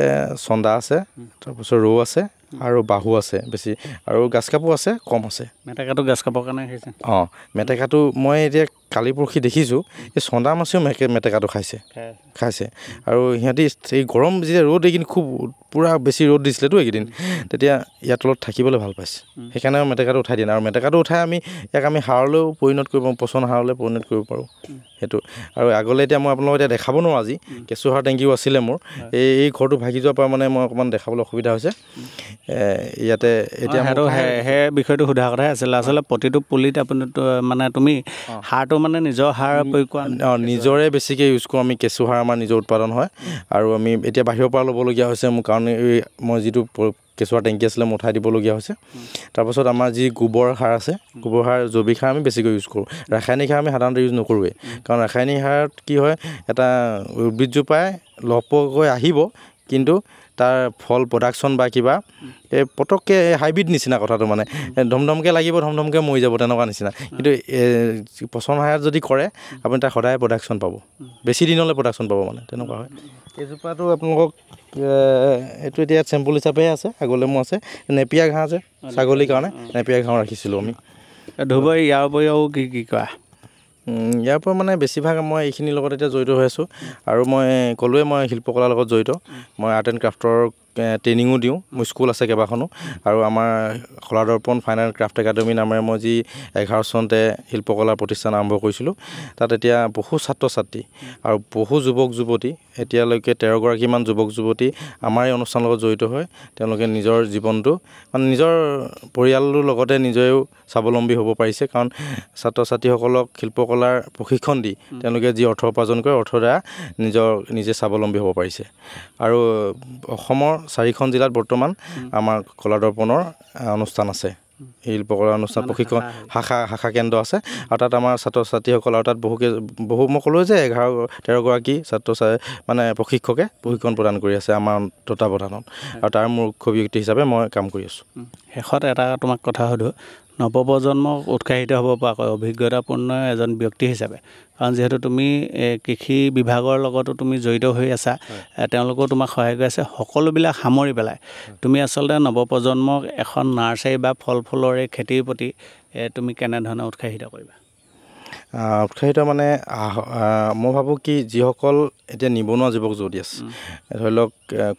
চন্দা আছে, তাৰপিছত ৰৌ আছে আৰু বাহু আছে বেছি, আৰু গাছ কাপো আছে, কম আছে। মেটেকাটো গাছ কাপৰ কাৰণে খাইছে? মেটেকাটো মই এতিয়া কালি পৰহি দেখিছোঁ, এই চন্দা মাছেও মেটেকাটো খাইছে। আৰু সিহঁতি এই গৰম যেতিয়া ৰ'দ এইকেইদিন খুব পূৰা বেছি ৰ'দ দিছিলেতো এইকেইদিন, তেতিয়া ইয়াৰ তলত থাকিবলৈ ভাল পাইছে, সেইকাৰণে মেটেকাটো উঠাই দিয়ে। আৰু মেটেকাটো উঠাই ইয়াক আমি সাৰলৈও পৰিণত কৰিব পাৰোঁ, পচন সাৰলৈ পৰিণত কৰিব পাৰোঁ সেইটো। আৰু আগলৈ এতিয়া মই আপোনালোকক এতিয়া দেখাব নোৱাৰোঁ, আজি কেঁচুসাৰ টেংকিও আছিলে মোৰ, এই ঘৰটো ভাগি যোৱাৰ পৰা মানে মই অকণমান দেখাবলৈ অসুবিধা হৈছে ইয়াতে। এতিয়া সেই বিষয়টো সোধা কথাই আছিলে, আচলতে প্ৰতিটো পুলিত আপুনি মানে তুমি সাৰটো মানে নিজৰ সাৰ প্ৰয়োগ কৰা? নিজৰে বেছিকৈ ইউজ কৰোঁ আমি, কেঁচুসাৰ আমাৰ নিজৰ উৎপাদন হয়। আৰু আমি এতিয়া বাহিৰৰ পৰা ল'বলগীয়া হৈছে মোৰ, কাৰণ মই যিটো কেঁচুসাৰ টেংকি আছিলে মই উঠাই দিবলগীয়া হৈছে। তাৰপাছত আমাৰ যি গোবৰ সাৰ আছে, গোবৰ সাৰ, জৈৱিক সাৰ আমি বেছিকৈ ইউজ কৰোঁ। ৰাসায়নিক সাৰ আমি সাধাৰণতে ইউজ নকৰোঁৱেই, কাৰণ ৰাসায়নিক সাৰত কি হয়, এটা উদ্ভিদজোপাই লহপহকৈ আহিব, কিন্তু তাৰ ফল প্ৰডাকশ্যন বা কিবা এই পটককৈ হাইব্ৰিড নিচিনা কথাটো, মানে ধমধমকৈ লাগিব, ধমধমকৈ মৰি যাব, তেনেকুৱা নিচিনা। কিন্তু পচন সাৰত যদি কৰে, আপুনি তাৰ সদায় প্ৰডাকশ্যন পাব, বেছি দিনলৈ প্ৰডাকশ্যন পাব, মানে তেনেকুৱা হয়। এইজোপাটো আপোনালোকক এইটো এতিয়া চেম্পুল হিচাপেহে আছে, আগলৈ মোৰ আছে নেপিয়া ঘাঁহ যে ছাগলীৰ কাৰণে, নেপিয়া ঘাঁহ ৰাখিছিলোঁ আমি। ধুবুৰী ইয়াৰ উপৰিও কি কৰা? ইয়াৰ পৰা মানে বেছিভাগ মই এইখিনিৰ লগত এতিয়া জড়িত হৈ আছোঁ। আৰু মই ক'লোৱে মই শিল্পকলাৰ লগত জড়িত, মই আৰ্ট এণ্ড ক্ৰাফ্টৰ ট্ৰেইনিঙো দিওঁ, মোৰ স্কুল আছে কেইবাখনো। আৰু আমাৰ কলাদৰ্পণ ফাইন আৰ্ট ক্ৰাফ্ট একাডেমি নামেৰে মই যি 11 চনতে শিল্পকলাৰ প্ৰতিষ্ঠান আৰম্ভ কৰিছিলোঁ, তাত এতিয়া বহু ছাত্ৰ ছাত্ৰী আৰু বহু যুৱক যুৱতী, এতিয়ালৈকে 13গৰাকীমান যুৱক যুৱতী আমাৰ এই অনুষ্ঠানৰ লগত জড়িত হৈ তেওঁলোকে নিজৰ জীৱনটো, মানে নিজৰ পৰিয়ালটোৰ লগতে নিজেও স্বাৱলম্বী হ'ব পাৰিছে। কাৰণ ছাত্ৰ ছাত্ৰীসকলক শিল্পকলাৰ প্ৰশিক্ষণ দি তেওঁলোকে যি অৰ্থ উপাৰ্জন কৰে, অৰ্থৰ দ্বাৰা নিজে স্বাৱলম্বী হ'ব পাৰিছে। আৰু অসমৰ 4খন জিলাত বৰ্তমান আমাৰ কলাদৰ্পণৰ অনুষ্ঠান আছে। শিল্পকলা অনুষ্ঠান প্ৰশিক্ষণ শাখা কেন্দ্ৰ আছে আৰু তাত আমাৰ ছাত্ৰ ছাত্ৰীসকল আৰু তাত বহু মই ক'লোঁ যে 11-13 গৰাকী মানে প্ৰশিক্ষকে প্ৰশিক্ষণ প্ৰদান কৰি আছে আমাৰ তত্ত্বাৱধানত আৰু তাৰ মুখ্য ব্যক্তি হিচাপে মই কাম কৰি আছোঁ। শেষত এটা তোমাক কথা সুধোঁ, নৱপ্ৰজন্মক উৎসাহিত হ'ব পৰাকৈ অভিজ্ঞতাপূৰ্ণ এজন ব্যক্তি হিচাপে, কাৰণ যিহেতু তুমি কৃষি বিভাগৰ লগতো তুমি জড়িত হৈ আছা, তেওঁলোকেও তোমাক সহায় কৰি আছে, সকলোবিলাক সামৰি পেলাই তুমি আচলতে নৱপ্ৰজন্মক এখন নাৰ্চাৰী বা ফল ফুলৰে খেতিৰ প্ৰতি তুমি কেনেধৰণে উৎসাহিত কৰিবা? উৎসাহিত মানে মই ভাবোঁ কি যিসকল এতিয়া নিবনুৱা যুৱক যুৱতী আছে, ধৰি লওক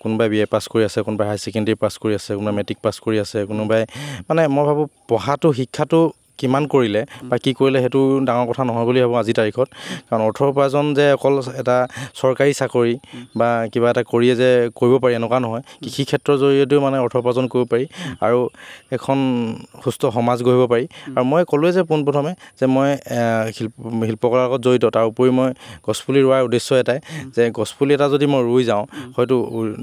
কোনোবাই BA পাছ কৰি আছে, কোনোবাই হায়াৰ ছেকেণ্ডেৰী পাছ কৰি আছে, কোনোবাই মেট্ৰিক পাছ কৰি আছে, কোনোবাই মানে মই ভাবোঁ শিক্ষাটো কিমান কৰিলে বা কি কৰিলে সেইটো ডাঙৰ কথা নহয় বুলি ভাবোঁ আজিৰ তাৰিখত। কাৰণ অৰ্থ উপাৰ্জন যে অকল এটা চৰকাৰী চাকৰি বা কিবা এটা কৰিয়ে যে কৰিব পাৰি এনেকুৱা নহয়, কৃষি ক্ষেত্ৰৰ জৰিয়তেও মানে অৰ্থ উপাৰ্জন কৰিব পাৰি আৰু এখন সুস্থ সমাজ গঢ়িব পাৰি। আৰু মই ক'লোৱে যে পোনপ্ৰথমে যে মই শিল্পকলাৰ লগত জড়িত, তাৰ উপৰি মই গছপুলি ৰোৱাৰ উদ্দেশ্য এটাই যে গছপুলি এটা যদি মই ৰুই যাওঁ, হয়তো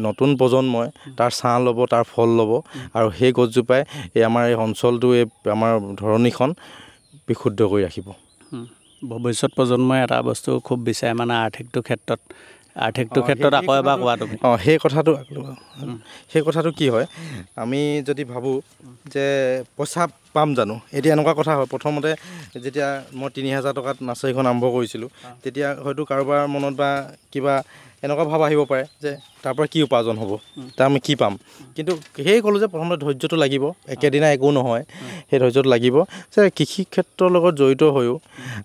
নতুন প্ৰজন্মই তাৰ ছাঁ ল'ব, তাৰ ফল ল'ব আৰু সেই গছজোপাই আমাৰ এই অঞ্চলটো আমাৰ ধৰণীখন বিশুদ্ধ কৰি ৰাখিব। ভৱিষ্যত প্ৰজন্মই এটা বস্তু খুব বিচাৰে, মানে আৰ্থিকটো ক্ষেত্ৰত আকৌ এবাৰ কোৱা তুমি। সেই কথাটো কি হয়, আমি যদি ভাবোঁ যে পইচা পাম জানো, এতিয়া এনেকুৱা কথা হয়, প্ৰথমতে যেতিয়া মই 30,000 টকাত নাৰ্চাৰীখন আৰম্ভ কৰিছিলোঁ, তেতিয়া হয়তো কাৰোবাৰ মনত বা কিবা এনেকুৱা ভাৱ আহিব পাৰে যে তাৰ পৰা কি উপাৰ্জন হ'ব, তাৰ আমি কি পাম। কিন্তু সেয়ে ক'লোঁ যে প্ৰথমতে ধৈৰ্যটো লাগিব, একেদিনাই একো নহয়, সেই ধৈৰ্যটো লাগিব যে কৃষি ক্ষেত্ৰৰ লগত জড়িত হৈও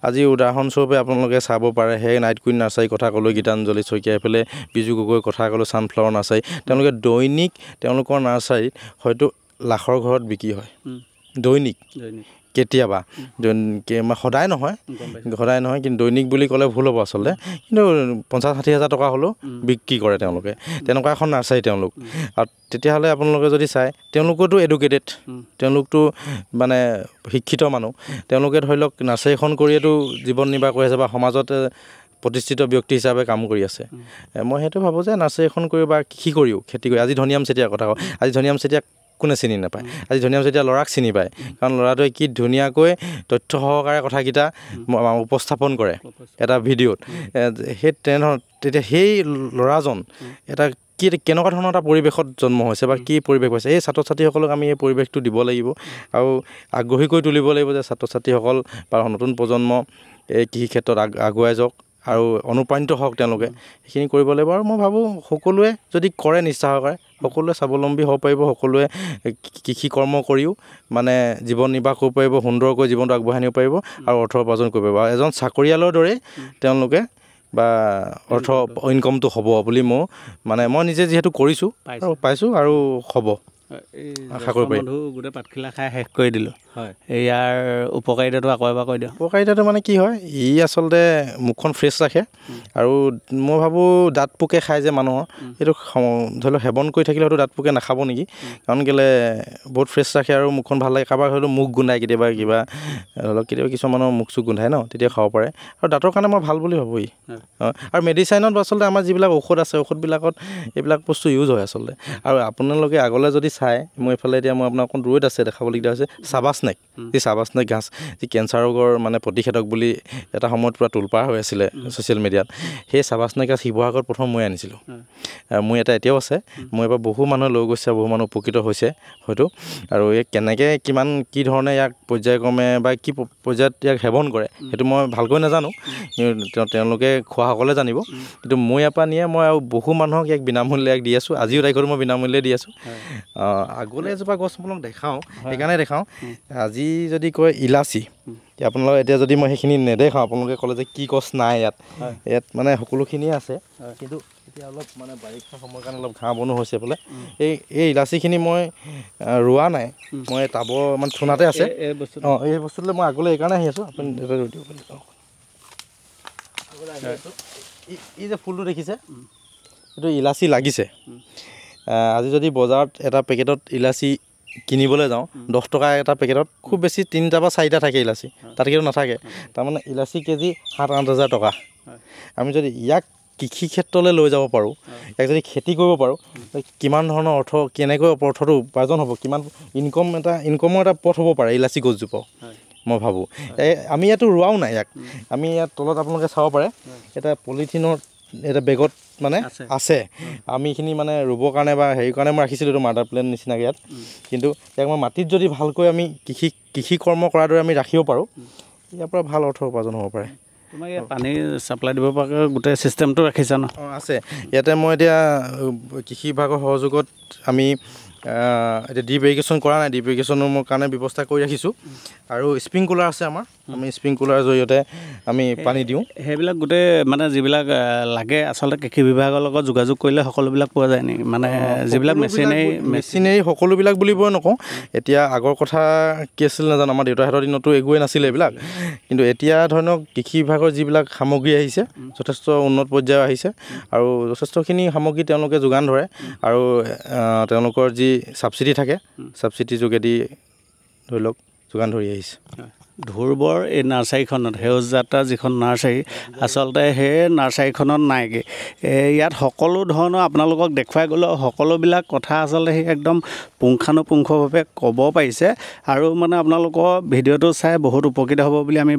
আজি উদাহৰণস্বৰূপে আপোনালোকে চাব পাৰে, সেই নাইট কুইন নাৰ্চাৰীৰ কথা ক'লোঁ, গীতাঞ্জলি শইকীয়া, এইফালে বিজু গগৈৰ কথা ক'লোঁ, ছানফ্লাৱাৰ নাৰ্চাৰী, তেওঁলোকে দৈনিক তেওঁলোকৰ নাৰ্চাৰীত হয়তো লাখৰ ঘৰত বিক্ৰী হয়, দৈনিক। কেতিয়াবা সদায় নহয় কিন্তু দৈনিক বুলি ক'লে ভুল হ'ব আচলতে, কিন্তু 50-60 হাজাৰ টকা হ'লেও বিক্ৰী কৰে তেওঁলোকে, তেনেকুৱা এখন নাৰ্চাৰী তেওঁলোক। আৰু তেতিয়াহ'লে আপোনালোকে যদি চায় তেওঁলোকোতো এডুকেটেড, তেওঁলোকতো মানে শিক্ষিত মানুহ, তেওঁলোকে ধৰি লওক নাৰ্চাৰীখন কৰিয়েতো জীৱন নিৰ্বাহ কৰি আছে বা সমাজত প্ৰতিষ্ঠিত ব্যক্তি হিচাপে কাম কৰি আছে। মই সেইটো ভাবোঁ যে নাৰ্চাৰী এখন কৰি বা কৃষি কৰিও, খেতি কৰি, আজি ধনিৰাম চেতিয়াৰ কথা কওঁ, আজি ধনিৰাম চেতিয়া কোনে চিনি নাপায়, আজি ধনিৰাম চেতিয়া ল'ৰাক চিনি পায়, কাৰণ ল'ৰাটোৱে কি ধুনীয়াকৈ তথ্য সহকাৰে কথাকেইটা উপস্থাপন কৰে এটা ভিডিঅ'ত। সেই তেনেধৰণৰ তেতিয়া সেই ল'ৰাজন এটা কেনেকুৱা ধৰণৰ এটা পৰিৱেশত জন্ম হৈছে বা কি পৰিৱেশ হৈছে, এই ছাত্ৰ ছাত্ৰীসকলক আমি এই পৰিৱেশটো দিব লাগিব আৰু আগ্ৰহী কৰি তুলিব লাগিব যে ছাত্ৰ ছাত্ৰীসকল বা নতুন প্ৰজন্ম এই কৃষি ক্ষেত্ৰত আগুৱাই যাওক আৰু অনুপ্ৰাণিত হওক, তেওঁলোকে সেইখিনি কৰিব লাগিব। আৰু মই ভাবোঁ সকলোৱে যদি কৰে নিষ্ঠাসহকাৰে, সকলোৱে স্বাৱলম্বী হ'ব পাৰিব, সকলোৱে কৃষি কৰ্ম কৰিও মানে জীৱন নিৰ্বাহ কৰিব পাৰিব, সুন্দৰকৈ জীৱনটো আগবঢ়াই নিব পাৰিব আৰু অৰ্থ উপাৰ্জন কৰিব পাৰিব। এজন চাকৰিয়ালৰ দৰেই তেওঁলোকে বা অৰ্থ ইনকমটো হ'ব বুলি মই নিজে যিহেতু কৰিছোঁ আৰু পাইছোঁ আৰু হ'ব আশা কৰিব পাৰি। গোটেই পাতখিলা খাই শেষ কৰি দিলোঁ, ইয়াৰ উপকাৰিতাটো আকৌ এবাৰ কৈ দিওঁ। উপকাৰিতাটো মানে কি হয়, ই আচলতে মুখখন ফ্ৰেছ ৰাখে আৰু মই ভাবোঁ দাঁত পোকে খায় যে মানুহৰ, সেইটো ধৰি লওক সেৱন কৰি থাকিলে হয়তো দাঁত পোকে নাখাব নেকি, কাৰণ কেলৈ বহুত ফ্ৰেছ ৰাখে আৰু মুখখন ভাল লাগে। কাৰোবাৰ হয়তো মুখ গোন্ধায় কেতিয়াবা, কিবা ধৰি লওক কেতিয়াবা কিছুমান মানুহৰ মুখ চুখ গোন্ধায় ন, তেতিয়া খাব পাৰে আৰু দাঁতৰ কাৰণে মই ভাল বুলি ভাবোঁ ই। আৰু মেডিচাইনত আচলতে আমাৰ যিবিলাক ঔষধ আছে, ঔষধবিলাকত এইবিলাক বস্তু ইউজ হয় আচলতে। আৰু আপোনালোকে আগলৈ যদি চাই, মই এইফালে এতিয়া মই আপোনাৰ অকণ দূৰৈত আছে দেখাবলগীয়া হৈছে, চাবাস্নেক, যি চাবাস্নেক ঘাঁহ, যি কেঞ্চাৰ ৰোগৰ মানে প্ৰতিষেধক বুলি এটা সময়ত পূৰা তোলপাৰ হৈ আছিলে ছ'চিয়েল মিডিয়াত, সেই চাবাস্নেক ঘাঁহ শিৱসাগৰত প্ৰথম মই আনিছিলোঁ। মোৰ এটা এতিয়াও আছে, মই এবাৰ বহু মানুহে লৈ গৈছে, বহু মানুহ উপকৃত হৈছে হয়তো। আৰু এই কেনেকৈ কিমান কি ধৰণে ইয়াক পৰ্যায়ক্ৰমে বা কি পৰ্যায়ত ইয়াক সেৱন কৰে সেইটো মই ভালকৈ নাজানো, তেওঁলোকে খোৱাসকলে জানিব। কিন্তু মই ইয়াৰ পৰা নিয়ে মই আৰু বহু মানুহক ইয়াক বিনামূল্যে ইয়াক দি আছোঁ, আজিও তাৰিখতো মই বিনামূল্যে দি আছোঁ। আগলৈ এজোপা গছ আপোনাক দেখাওঁ, সেইকাৰণে দেখাওঁ, আজি যদি কয় ইলাচি, আপোনালোকে এতিয়া যদি মই সেইখিনি নেদেখাওঁ, আপোনালোকে ক'লে যে কি গছ নাই ইয়াত মানে সকলোখিনিয়ে আছে, কিন্তু এতিয়া অলপ মানে বাৰিষা সময়ৰ কাৰণে অলপ ঘাঁহ বনো হৈছে বোলে। এই ইলাচিখিনি মই ৰোৱা নাই, মই টাবৰ মানে থোনাতে আছে। এই বস্তুটোলৈ মই আগলৈ এইকাৰণে আহি আছোঁ, আপুনি এই যে ফুলটো দেখিছে, এইটো ইলাচি লাগিছে। আজি যদি বজাৰত এটা পেকেটত ইলাচি কিনিবলৈ যাওঁ, 10 টকা এটা পেকেটত, খুব বেছি 3টা বা 4টা থাকে ইলাচি, তাতকৈও নাথাকে। তাৰমানে ইলাচি কেজি 7-8 হাজাৰ টকা। আমি যদি ইয়াক কৃষি ক্ষেত্ৰলৈ লৈ যাব পাৰোঁ, ইয়াক যদি খেতি কৰিব পাৰোঁ, কিমান ধৰণৰ অৰ্থ কেনেকৈ অৰ্থটো উপাৰ্জন হ'ব, কিমান ইনকমৰ এটা পথ হ'ব পাৰে ইলাচি গছজোপাও মই ভাবোঁ। আমি ইয়াতো ৰোৱাও নাই ইয়াক, আমি ইয়াত তলত আপোনালোকে চাব পাৰে এটা পলিথিনৰ এটা বেগত মানে আছে। আমি এইখিনি মানে ৰুবৰ কাৰণে বা হেৰিৰ কাৰণে মই ৰাখিছিলোঁ এইটো মাডাৰ প্লেন নিচিনাকৈ ইয়াত, কিন্তু ইয়াক মই মাটিত যদি ভালকৈ আমি কৃষি কৰ্ম কৰাৰ দৰে আমি ৰাখিব পাৰোঁ, ইয়াৰ পৰা ভাল অৰ্থ উপাৰ্জন হ'ব পাৰে। তোমাৰ ইয়াত পানী ছাপ্লাই দিব পৰাকৈ গোটেই ছিষ্টেমটো ৰাখিছা ন? অঁ আছে, ইয়াতে মই এতিয়া কৃষি বিভাগৰ সহযোগত আমি এতিয়া ডিপ ইৰিগেশ্যন কৰা নাই, ডিপ ইৰিগেশ্যনৰ মোৰ কাৰণে ব্যৱস্থা কৰি ৰাখিছোঁ, আৰু স্প্ৰিংকুলাৰ আছে আমাৰ, আমি স্প্ৰিংকুলাৰৰ জৰিয়তে আমি পানী দিওঁ। সেইবিলাক গোটেই মানে যিবিলাক লাগে আচলতে কৃষি বিভাগৰ লগত যোগাযোগ কৰিলে সকলোবিলাক পোৱা যায় নেকি? মানে যিবিলাক মেচিনেৰী সকলোবিলাক বুলিবই নকওঁ, এতিয়া আগৰ কথা কি আছিল নাজানো, আমাৰ দেউতাহঁতৰ দিনতো একোৱেই নাছিলে এইবিলাক, কিন্তু এতিয়া ধৰি লওক কৃষি বিভাগৰ যিবিলাক সামগ্ৰী আহিছে যথেষ্ট উন্নত পৰ্যায়ৰ আহিছে, আৰু যথেষ্টখিনি সামগ্ৰী তেওঁলোকে যোগান ধৰে, আৰু তেওঁলোকৰ যি ছাবচিডি থাকে ছাবচিডিৰ যোগেদি ধৰি লওক যোগান ধৰি আহিছে। ধুৰবৰ এই নাৰ্চাৰীখনত সেউজ যাত্ৰা যিখন নাৰ্চাৰী আচলতে সেই নাৰ্চাৰীখনত নাইগৈ। ইয়াত সকলো ধৰণৰ আপোনালোকক দেখুৱাই গ'লেও সকলোবিলাক কথা আচলতে সেই একদম পুংখানুপুংখভাৱে ক'ব পাৰিছে, আৰু মানে আপোনালোকৰ ভিডিঅ'টো চাই বহুত উপকৃত হ'ব বুলি আমি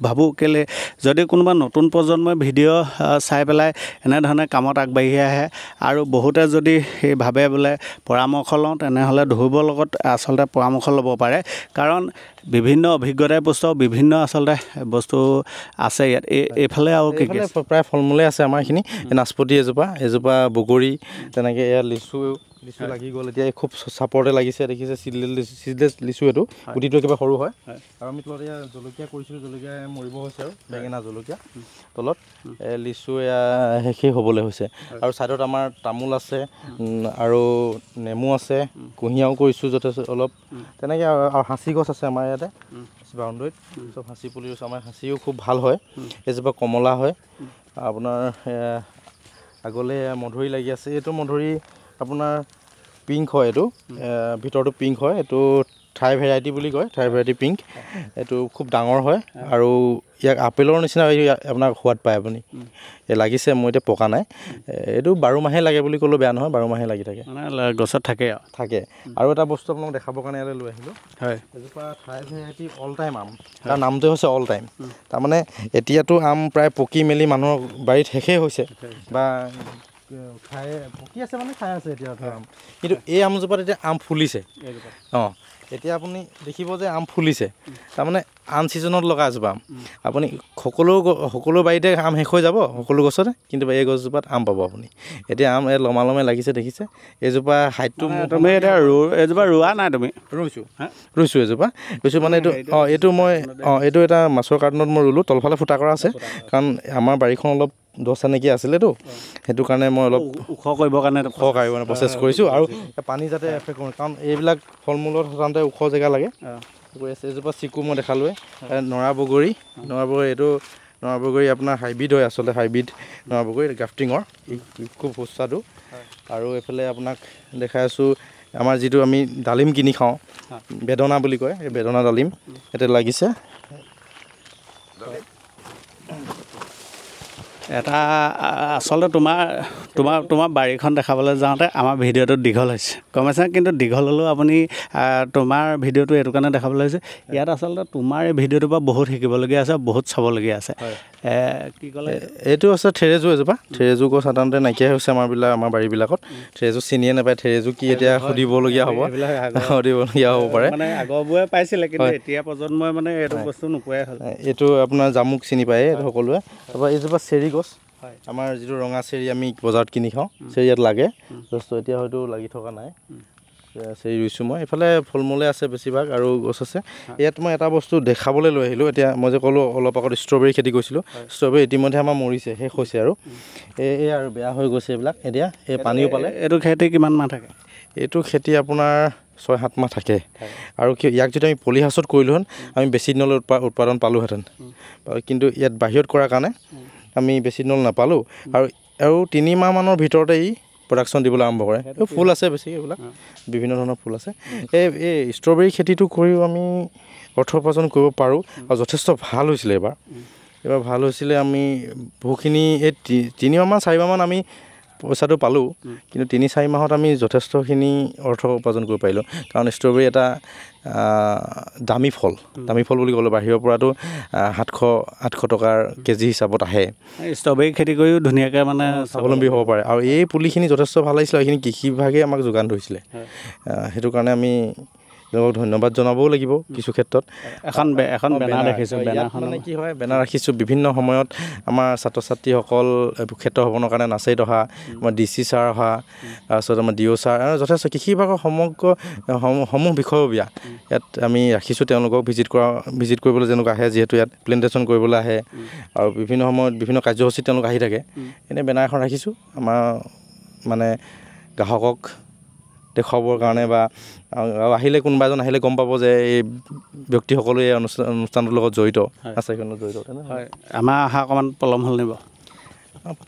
ভাবোঁ। কেলৈ যদি কোনোবা নতুন প্ৰজন্মই ভিডিঅ' চাই পেলাই এনেধৰণে কামত আগবাঢ়ি আহে, আৰু বহুতে যদি সেই ভাবে বোলে পৰামৰ্শ লওঁ, তেনেহ'লে ধুৰবৰ লগত আচলতে পৰামৰ্শ ল'ব পাৰে, কাৰণ বিভিন্ন অভিজ্ঞতাই পুস্তক বিভিন্ন আচলতে বস্তু আছে ইয়াত। এইফালে আৰু কি প্ৰায় ফল মূলেই আছে আমাৰ এইখিনি, নাচপতি এজোপা বগৰী, তেনেকৈ এয়া লিচু লাগি গ'ল, এতিয়া খুব চাপৰতে লাগিছে, দেখিছে চিডলেছ লিচু, এইটো গুটিটো একেবাৰে সৰু হয়, আৰু আমি তলত এয়া জলকীয়া কৰিছিলোঁ, জলকীয়া মৰিব হৈছে, আৰু বেঙেনা জলকীয়া তলত লিচু এয়া শেষেই হ'বলৈ হৈছে, আৰু ছাইডত আমাৰ তামোল আছে, আৰু নেমু আছে, কুঁহিয়াৰো কৰিছোঁ যথেষ্ট অলপ, তেনেকৈ আৰু সাঁচি গছ আছে আমাৰ ইয়াতে বাউণ্ডৰীত, চব সাঁচি পুলি আছে, আমাৰ সাঁচিও খুব ভাল হয়, এজোপা কমলা হয়, আপোনাৰ আগলৈ মধুৰি লাগি আছে, এইটো মধুৰি আপোনাৰ পিংক হয়, এইটো ভিতৰটো পিংক হয়, এইটো থাই ভেৰাইটি বুলি কয়, থাই ভেৰাইটি পিংক, এইটো খুব ডাঙৰ হয়, আৰু ইয়াক আপেলৰ নিচিনা আপোনাৰ সোৱাদ পায় আপুনি। লাগিছে, মোৰ এতিয়া পকা নাই, এইটো 12 মাহেই লাগে বুলি ক'লেও বেয়া নহয়, 12 মাহেই লাগি থাকে, মানে গছত থাকে। আৰু এটা বস্তু আপোনাক দেখাবৰ কাৰণে ইয়ালৈ লৈ আহিলোঁ, হয়, এজোপা থাই ভেৰাইটি অল টাইম আম, তাৰ নামটোৱে হৈছে অল টাইম, তাৰমানে এতিয়াতো আম প্ৰায় পকি মেলি মানুহৰ বাৰীত শেষেই হৈছে, বা খাই পকি আছে মানে খাই আছে এতিয়া আম, কিন্তু এই আমজোপাত এতিয়া আম ফুলিছে। অঁ, এতিয়া আপুনি দেখিব যে আম ফুলিছে, তাৰমানে আন ছিজনত লগা এজোপা আম, আপুনি সকলো বাৰীতে আম শেষ হৈ যাব, সকলো গছতে, কিন্তু এই গছজোপাত আম পাব আপুনি। এতিয়া আম লমালমে লাগিছে, দেখিছে, এইজোপা হাইটটো তুমি এতিয়া এজোপা ৰোৱা নাই? তুমি ৰুইছোঁ এজোপা, মানে এইটো এইটো মই এইটো এটা মাছৰ কাৰ্টনত মই ৰুলোঁ, তলফালে ফুটা কৰা আছে, কাৰণ আমাৰ বাৰীখন অলপ দহ নেকি আছিলেতো, সেইটো কাৰণে মই অলপ ওখ কৰিবৰ কাৰণে প্ৰচেছ কৰিছোঁ, আৰু পানী যাতে এফেক্ট কৰে, কাৰণ এইবিলাক ফল মূলত সাধাৰণতে ওখ জেগা লাগে। এজোপা চিকু মই দেখালোৱে, নৰা বগৰী, এইটো নৰা বগৰী আপোনাৰ হাইব্ৰিড হয়, আচলতে হাইব্ৰিড নৰা বগৰী গ্ৰাফটিঙৰ, খুব সুস্বাদু। আৰু এইফালে আপোনাক দেখাই আছোঁ আমাৰ যিটো আমি ডালিম কিনি খাওঁ, বেদনা বুলি কয়, এই বেদনা ডালিম ইয়াতে লাগিছে। এটা আচলতে তোমাৰ বাৰীখন দেখাবলৈ যাওঁতে আমাৰ ভিডিঅ'টো দীঘল হৈছে, গম পাইছে, কিন্তু দীঘল হ'লেও আপুনি তোমাৰ ভিডিঅ'টো এইটো কাৰণে দেখাবলৈ হৈছে, ইয়াত আচলতে তোমাৰ এই ভিডিঅ'টোৰ পৰা বহুত শিকিবলগীয়া আছে, বহুত চাবলগীয়া আছে। কি ক'লে এইটো আছে থেৰেজু এজোপা, থেৰেজু গছ সাধাৰণতে নাইকিয়া হৈছে আমাৰ বাৰীবিলাকত, থেৰেজু চিনিয়ে নাপায়, থেৰেজু কি এতিয়া সুধিবলগীয়া হ'ব পাৰে, মানে আগৰবোৰে পাইছিলে, কিন্তু এতিয়া প্ৰজন্মই মানে এইটো বস্তু নোপোৱাই হ'ল। এইটো আপোনাৰ জামুক চিনি পায় সকলোৱে। তাৰপৰা এইজোপা চেৰি গছ, আমাৰ যিটো ৰঙা চেৰি আমি বজাৰত কিনি খাওঁ, চেৰি ইয়াত লাগে যথেষ্ট, এতিয়া হয়তো লাগি থকা নাই, চেৰি ৰুইছোঁ মই। এইফালে ফল মূলে আছে বেছিভাগ, আৰু গছ আছে। ইয়াত মই এটা বস্তু দেখাবলৈ লৈ আহিলোঁ, এতিয়া মই যে ক'লোঁ অলপ আগত ষ্ট্ৰবেৰী খেতি কৰিছিলোঁ, ষ্ট্ৰবেৰী ইতিমধ্যে আমাৰ মৰিছে, শেষ হৈছে, আৰু এই আৰু বেয়া হৈ গৈছে এইবিলাক, এতিয়া এই পানীও পালে। এইটো খেতি কিমান মাহ থাকে? এইটো খেতি আপোনাৰ 6-7 মাহ থাকে, আৰু ইয়াক যদি আমি পলি হাউচত কৰিলোহেঁতেন আমি বেছি দিনলৈ উৎপাদন পালোঁহেঁতেন, কিন্তু ইয়াত বাহিৰত কৰাৰ কাৰণে আমি বেছি দিনলৈ নাপালোঁ, আৰু 3 মাহমানৰ ভিতৰতে ই প্ৰডাকশ্যন দিবলৈ আৰম্ভ কৰে। ফুল আছে বেছিকৈ, এইবিলাক বিভিন্ন ধৰণৰ ফুল আছে। এই ষ্ট্ৰবেৰী খেতিটো কৰিও আমি অৰ্থ উপাৰ্জন কৰিব পাৰোঁ, আৰু যথেষ্ট ভাল হৈছিলে এইবাৰ, এইবাৰ ভাল হৈছিলে আমি বহুখিনি এই 3 মাহমান 4 মাহমান আমি পইচাটো পালোঁ কিন্তু 3-4 মাহত আমি যথেষ্টখিনি অৰ্থ উপাৰ্জন কৰিব পাৰিলোঁ কাৰণ ষ্ট্ৰবেৰী এটা দামী ফল বুলি ক'লে বাহিৰৰ পৰাতো 700-800 টকাৰ কেজি হিচাপত আহে ষ্ট্ৰবেৰী খেতি কৰিও ধুনীয়াকৈ মানে স্বাৱলম্বী হ'ব পাৰে আৰু এই পুলিখিনি যথেষ্ট ভাল লাগিছিলে এইখিনি কৃষি বিভাগে আমাক যোগান ধৰিছিলে সেইটো কাৰণে আমি তেওঁলোকক ধন্যবাদ জনাবও লাগিব কিছু ক্ষেত্ৰত এখন বেনাৰ দেখিছোঁ বেনাৰখন মানে কি হয় বেনাৰ ৰাখিছোঁ বিভিন্ন সময়ত আমাৰ ছাত্ৰ ছাত্ৰীসকল ক্ষেত্ৰ ভৱনৰ কাৰণে নাচাৰীত অহা আমাৰ DC ছাৰ অহা তাৰপিছত আমাৰ DO ছাৰ আৰু যথেষ্ট কৃষি বিভাগৰ সমূহ বিষয়ববীয়া ইয়াত আমি ৰাখিছোঁ তেওঁলোকক ভিজিট কৰিবলৈ যেনেকুৱা আহে যিহেতু ইয়াত প্লেণ্টেশ্যন কৰিবলৈ আহে আৰু বিভিন্ন সময়ত বিভিন্ন কাৰ্যসূচীত তেওঁলোক আহি থাকে এনে বেনাৰ এখন ৰাখিছোঁ আমাৰ মানে গ্ৰাহকক দেখুৱাবৰ কাৰণে বা আহিলে কোনোবা এজন আহিলে গম পাব যে এই ব্যক্তিসকলে এই অনুষ্ঠানটোৰ লগত জড়িত নাৰ্চাৰীখনৰ জড়িত হয় আমাৰ অহা অকণমান পলম হ'ল নিব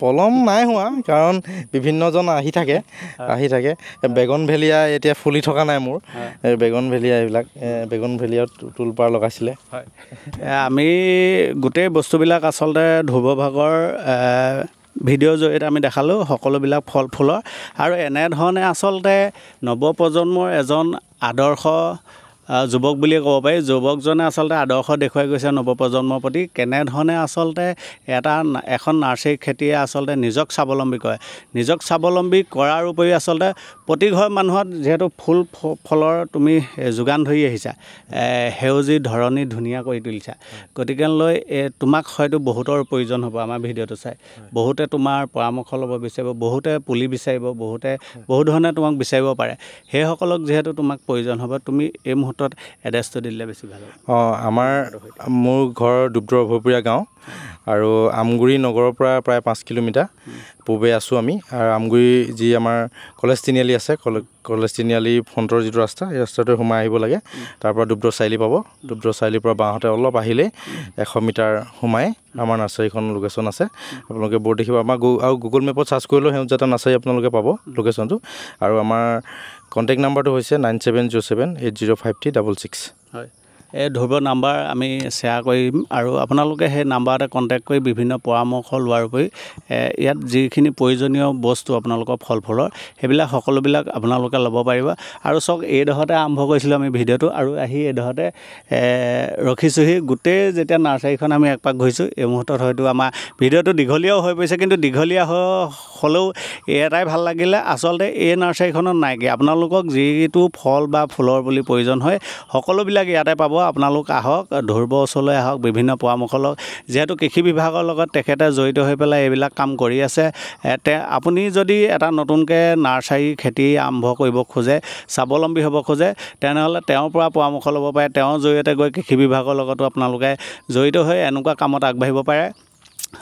পলম নাই হোৱা কাৰণ বিভিন্নজন আহি থাকে বেগন ভেলিয়া এতিয়া ফুলি থকা নাই মোৰ বেগন ভেলিয়া এইবিলাক বেগন ভেলিয়াত তুলপাৰ লগাইছিলে হয় আমি গোটেই বস্তুবিলাক আচলতে ধ্ৰুৱ ভাগৰ ভিডিঅ'ৰ জৰিয়তে আমি দেখালোঁ সকলোবিলাক ফল ফুলৰ আৰু এনেধৰণে আচলতে নৱপ্ৰজন্মৰ এজন আদৰ্শ যুৱক বুলিয়ে ক'ব পাৰি যুৱকজনে আচলতে আদৰ্শ দেখুৱাই গৈছে নৱপ্ৰজন্মৰ প্ৰতি কেনেধৰণে আচলতে এখন নাৰ্চাৰী খেতিয়ে আচলতে নিজক স্বাৱলম্বী কৰে নিজক স্বাৱলম্বী কৰাৰ উপৰিও আচলতে প্ৰতি ঘৰ মানুহত যিহেতু ফলৰ তুমি যোগান ধৰি আহিছা সেউজী ধৰণী ধুনীয়া কৰি তুলিছা গতিকে লৈ তোমাক হয়তো বহুতৰ প্ৰয়োজন হ'ব আমাৰ ভিডিঅ'টো চাই বহুতে তোমাৰ পৰামৰ্শ ল'ব বিচাৰিব বহুতে পুলি বিচাৰিব বহুতে বহু ধৰণে তোমাক বিচাৰিব পাৰে সেইসকলক যিহেতু তোমাক প্ৰয়োজন হ'ব তুমি এই মুহূৰ্তত এড্ৰেছটো দিলে বেছি ভাল হ'ব মোৰ ঘৰ দুব্ধৰ ভৈপুৰীয়া গাঁও আৰু আমগুৰি নগৰৰ পৰা প্ৰায় 5 কিলোমিটাৰ পূবে আছোঁ আমি আৰু আমগুৰি যি আমাৰ কলেজ তিনিআলি আছে কলেজ তিনিআলি ফ্ৰণ্টৰ যিটো ৰাস্তা এই ৰাস্তাটো সোমাই আহিব লাগে তাৰ পৰা দুব্ধৰ চাৰিআলি পাব দুব্ধৰ চাৰিআলিৰ পৰা বাওঁহাতে অলপ আহিলে 100 মিটাৰ সোমাই আমাৰ নাৰ্চাৰীখন লোকেশ্যন আছে আপোনালোকে বৰ্ড দেখিব আমাৰ আৰু গুগল মেপত চাৰ্চ কৰিলেও সেউজীয়া নাৰ্চাৰী আপোনালোকে পাব লোকেশ্যনটো আৰু আমাৰ কণ্টেক্ট নাম্বাৰটো হৈছে 9707805366 হয় এই ধ্ৰুৱ নাম্বাৰ আমি শ্বেয়াৰ কৰিম আৰু আপোনালোকে সেই নাম্বাৰতে কণ্টেক্ট কৰি বিভিন্ন পৰামৰ্শ লোৱাৰ উপৰি ইয়াত যিখিনি প্ৰয়োজনীয় বস্তু আপোনালোকৰ ফল ফুলৰ সেইবিলাক সকলোবিলাক আপোনালোকে ল'ব পাৰিব আৰু চাওক এইডোখৰতে আৰম্ভ কৰিছিলোঁ আমি ভিডিঅ'টো আৰু আহি এইডোখৰতে ৰখিছোঁহি গোটেই যেতিয়া নাৰ্চাৰীখন আমি একপাক ঘূৰিছোঁ এই মুহূৰ্তত হয়তো আমাৰ ভিডিঅ'টো দীঘলীয়াও হৈ পৰিছে কিন্তু দীঘলীয়া হ'লেও এটাই ভাল লাগিলে আচলতে এই নাৰ্চাৰীখনত নাইকিয়া আপোনালোকক যিটো ফল বা ফুলৰ বুলি প্ৰয়োজন হয় সকলোবিলাক ইয়াতে পাব আপোনালোক আহক ধ্ৰুৱ ওচৰলৈ আহক বিভিন্ন পৰামৰ্শ লওক যিহেতু কৃষি বিভাগৰ লগত তেখেতে জড়িত হৈ পেলাই এইবিলাক কাম কৰি আছে আপুনি যদি এটা নতুনকৈ নাৰ্চাৰী খেতি আৰম্ভ কৰিব খোজে স্বাৱলম্বী হ'ব খোজে তেনেহ'লে তেওঁৰ পৰা পৰামৰ্শ ল'ব পাৰে তেওঁৰ জৰিয়তে গৈ কৃষি বিভাগৰ লগতো আপোনালোকে জড়িত হৈ এনেকুৱা কামত আগবাঢ়িব পাৰে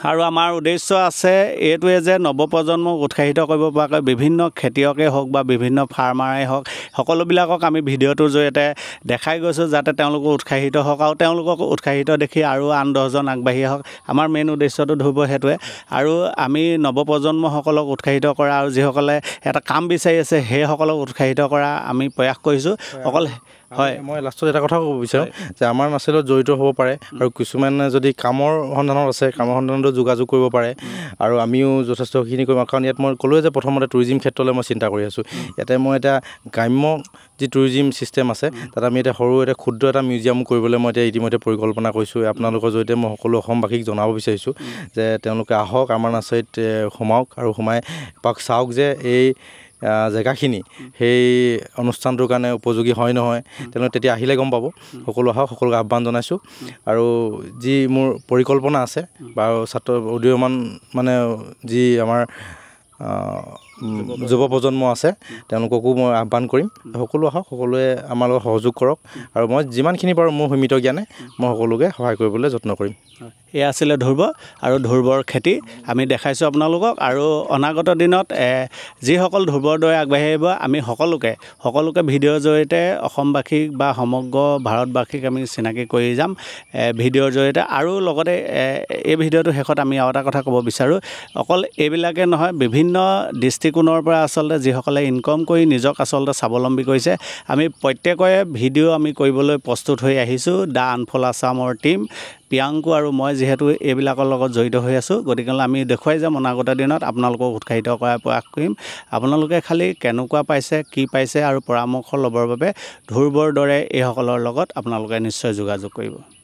আৰু আমাৰ উদ্দেশ্য আছে এইটোৱে যে নৱপ্ৰজন্মক উৎসাহিত কৰিব পৰাকৈ বিভিন্ন খেতিয়কে হওক বা বিভিন্ন ফাৰ্মাৰে হওক সকলোবিলাকক আমি ভিডিঅ'টোৰ জৰিয়তে দেখাই গৈছোঁ যাতে তেওঁলোকো উৎসাহিত হওক আৰু তেওঁলোকক উৎসাহিত দেখি আৰু আন 10জন আগবাঢ়ি আহক আমাৰ মেইন উদ্দেশ্যটো ধৰিব সেইটোৱে আৰু আমি নৱপ্ৰজন্মসকলক উৎসাহিত কৰা আৰু যিসকলে এটা কাম বিচাৰি আছে সেইসকলক উৎসাহিত কৰা আমি প্ৰয়াস কৰিছোঁ অকল হয় মই লাষ্টত এটা কথা ক'ব বিচাৰোঁ যে আমাৰ নাৰ্চাৰীত জড়িত হ'ব পাৰে আৰু কিছুমানে যদি কামৰ সন্ধানত আছে কামৰ সন্ধানত যোগাযোগ কৰিব পাৰে আৰু আমিও যথেষ্টখিনি কৰিম কাৰণ ইয়াত মই ক'লোৱে যে প্ৰথমতে টুৰিজিম ক্ষেত্ৰলৈ মই চিন্তা কৰি আছোঁ ইয়াতে মই এটা গ্ৰাম্য যি টুৰিজিম ছিষ্টেম আছে তাত আমি এটা ক্ষুদ্ৰ এটা মিউজিয়াম কৰিবলৈ মই এতিয়া ইতিমধ্যে পৰিকল্পনা কৰিছোঁ আপোনালোকৰ জৰিয়তে মই সকলো অসমবাসীক জনাব বিচাৰিছোঁ যে তেওঁলোকে আহক আমাৰ নাৰ্চাৰীত সোমাওক আৰু সোমাই এপাক চাওক যে এই জেগাখিনি সেই অনুষ্ঠানটোৰ কাৰণে উপযোগী হয় নহয় তেওঁলোকে তেতিয়া আহিলে গম পাব সকলো আহক সকলোকে আহ্বান জনাইছোঁ আৰু যি মোৰ পৰিকল্পনা আছে বা ছাত্ৰ উদীয়মান মানে যি আমাৰ যুৱ প্ৰজন্ম আছে তেওঁলোককো মই আহ্বান কৰিম সকলো আহক সকলোৱে আমাৰ লগত সহযোগ কৰক আৰু মই যিমানখিনি পাৰোঁ মোৰ সীমিত জ্ঞানে মই সকলোকে সহায় কৰিবলৈ যত্ন কৰিম এয়া আছিলে ধ্ৰুৱ আৰু ধ্ৰুৱৰ খেতি আমি দেখাইছোঁ আপোনালোকক আৰু অনাগত দিনত যিসকল ধ্ৰুৱৰ দৰে আগবাঢ়ি আহিব আমি সকলোকে ভিডিঅ'ৰ জৰিয়তে অসমবাসীক বা সমগ্ৰ ভাৰতবাসীক আমি চিনাকি কৰি যাম ভিডিঅ'ৰ জৰিয়তে আৰু লগতে এই ভিডিঅ'টোৰ শেষত আমি আৰু এটা কথা ক'ব বিচাৰোঁ অকল এইবিলাকে নহয় বিভিন্ন ডিষ্ট্ৰিক্ট দৃষ্টিকোণৰ পৰা আচলতে যিসকলে ইনকম কৰি নিজক আচলতে স্বাৱলম্বী কৰিছে আমি প্ৰত্যেকৰে ভিডিঅ' আমি কৰিবলৈ প্ৰস্তুত হৈ আহিছোঁ দ্য আনফল আছামৰ টীম প্ৰিয়াংকু আৰু মই যিহেতু এইবিলাকৰ লগত জড়িত হৈ আছোঁ গতিকে আমি দেখুৱাই যাম অনাগত দিনত আপোনালোকক উৎসাহিত কৰাৰ প্ৰয়াস কৰিম আপোনালোকে খালি কেনেকুৱা পাইছে কি পাইছে আৰু পৰামৰ্শ ল'বৰ বাবে ধ্ৰুৱৰ দৰে এইসকলৰ লগত আপোনালোকে নিশ্চয় যোগাযোগ কৰিব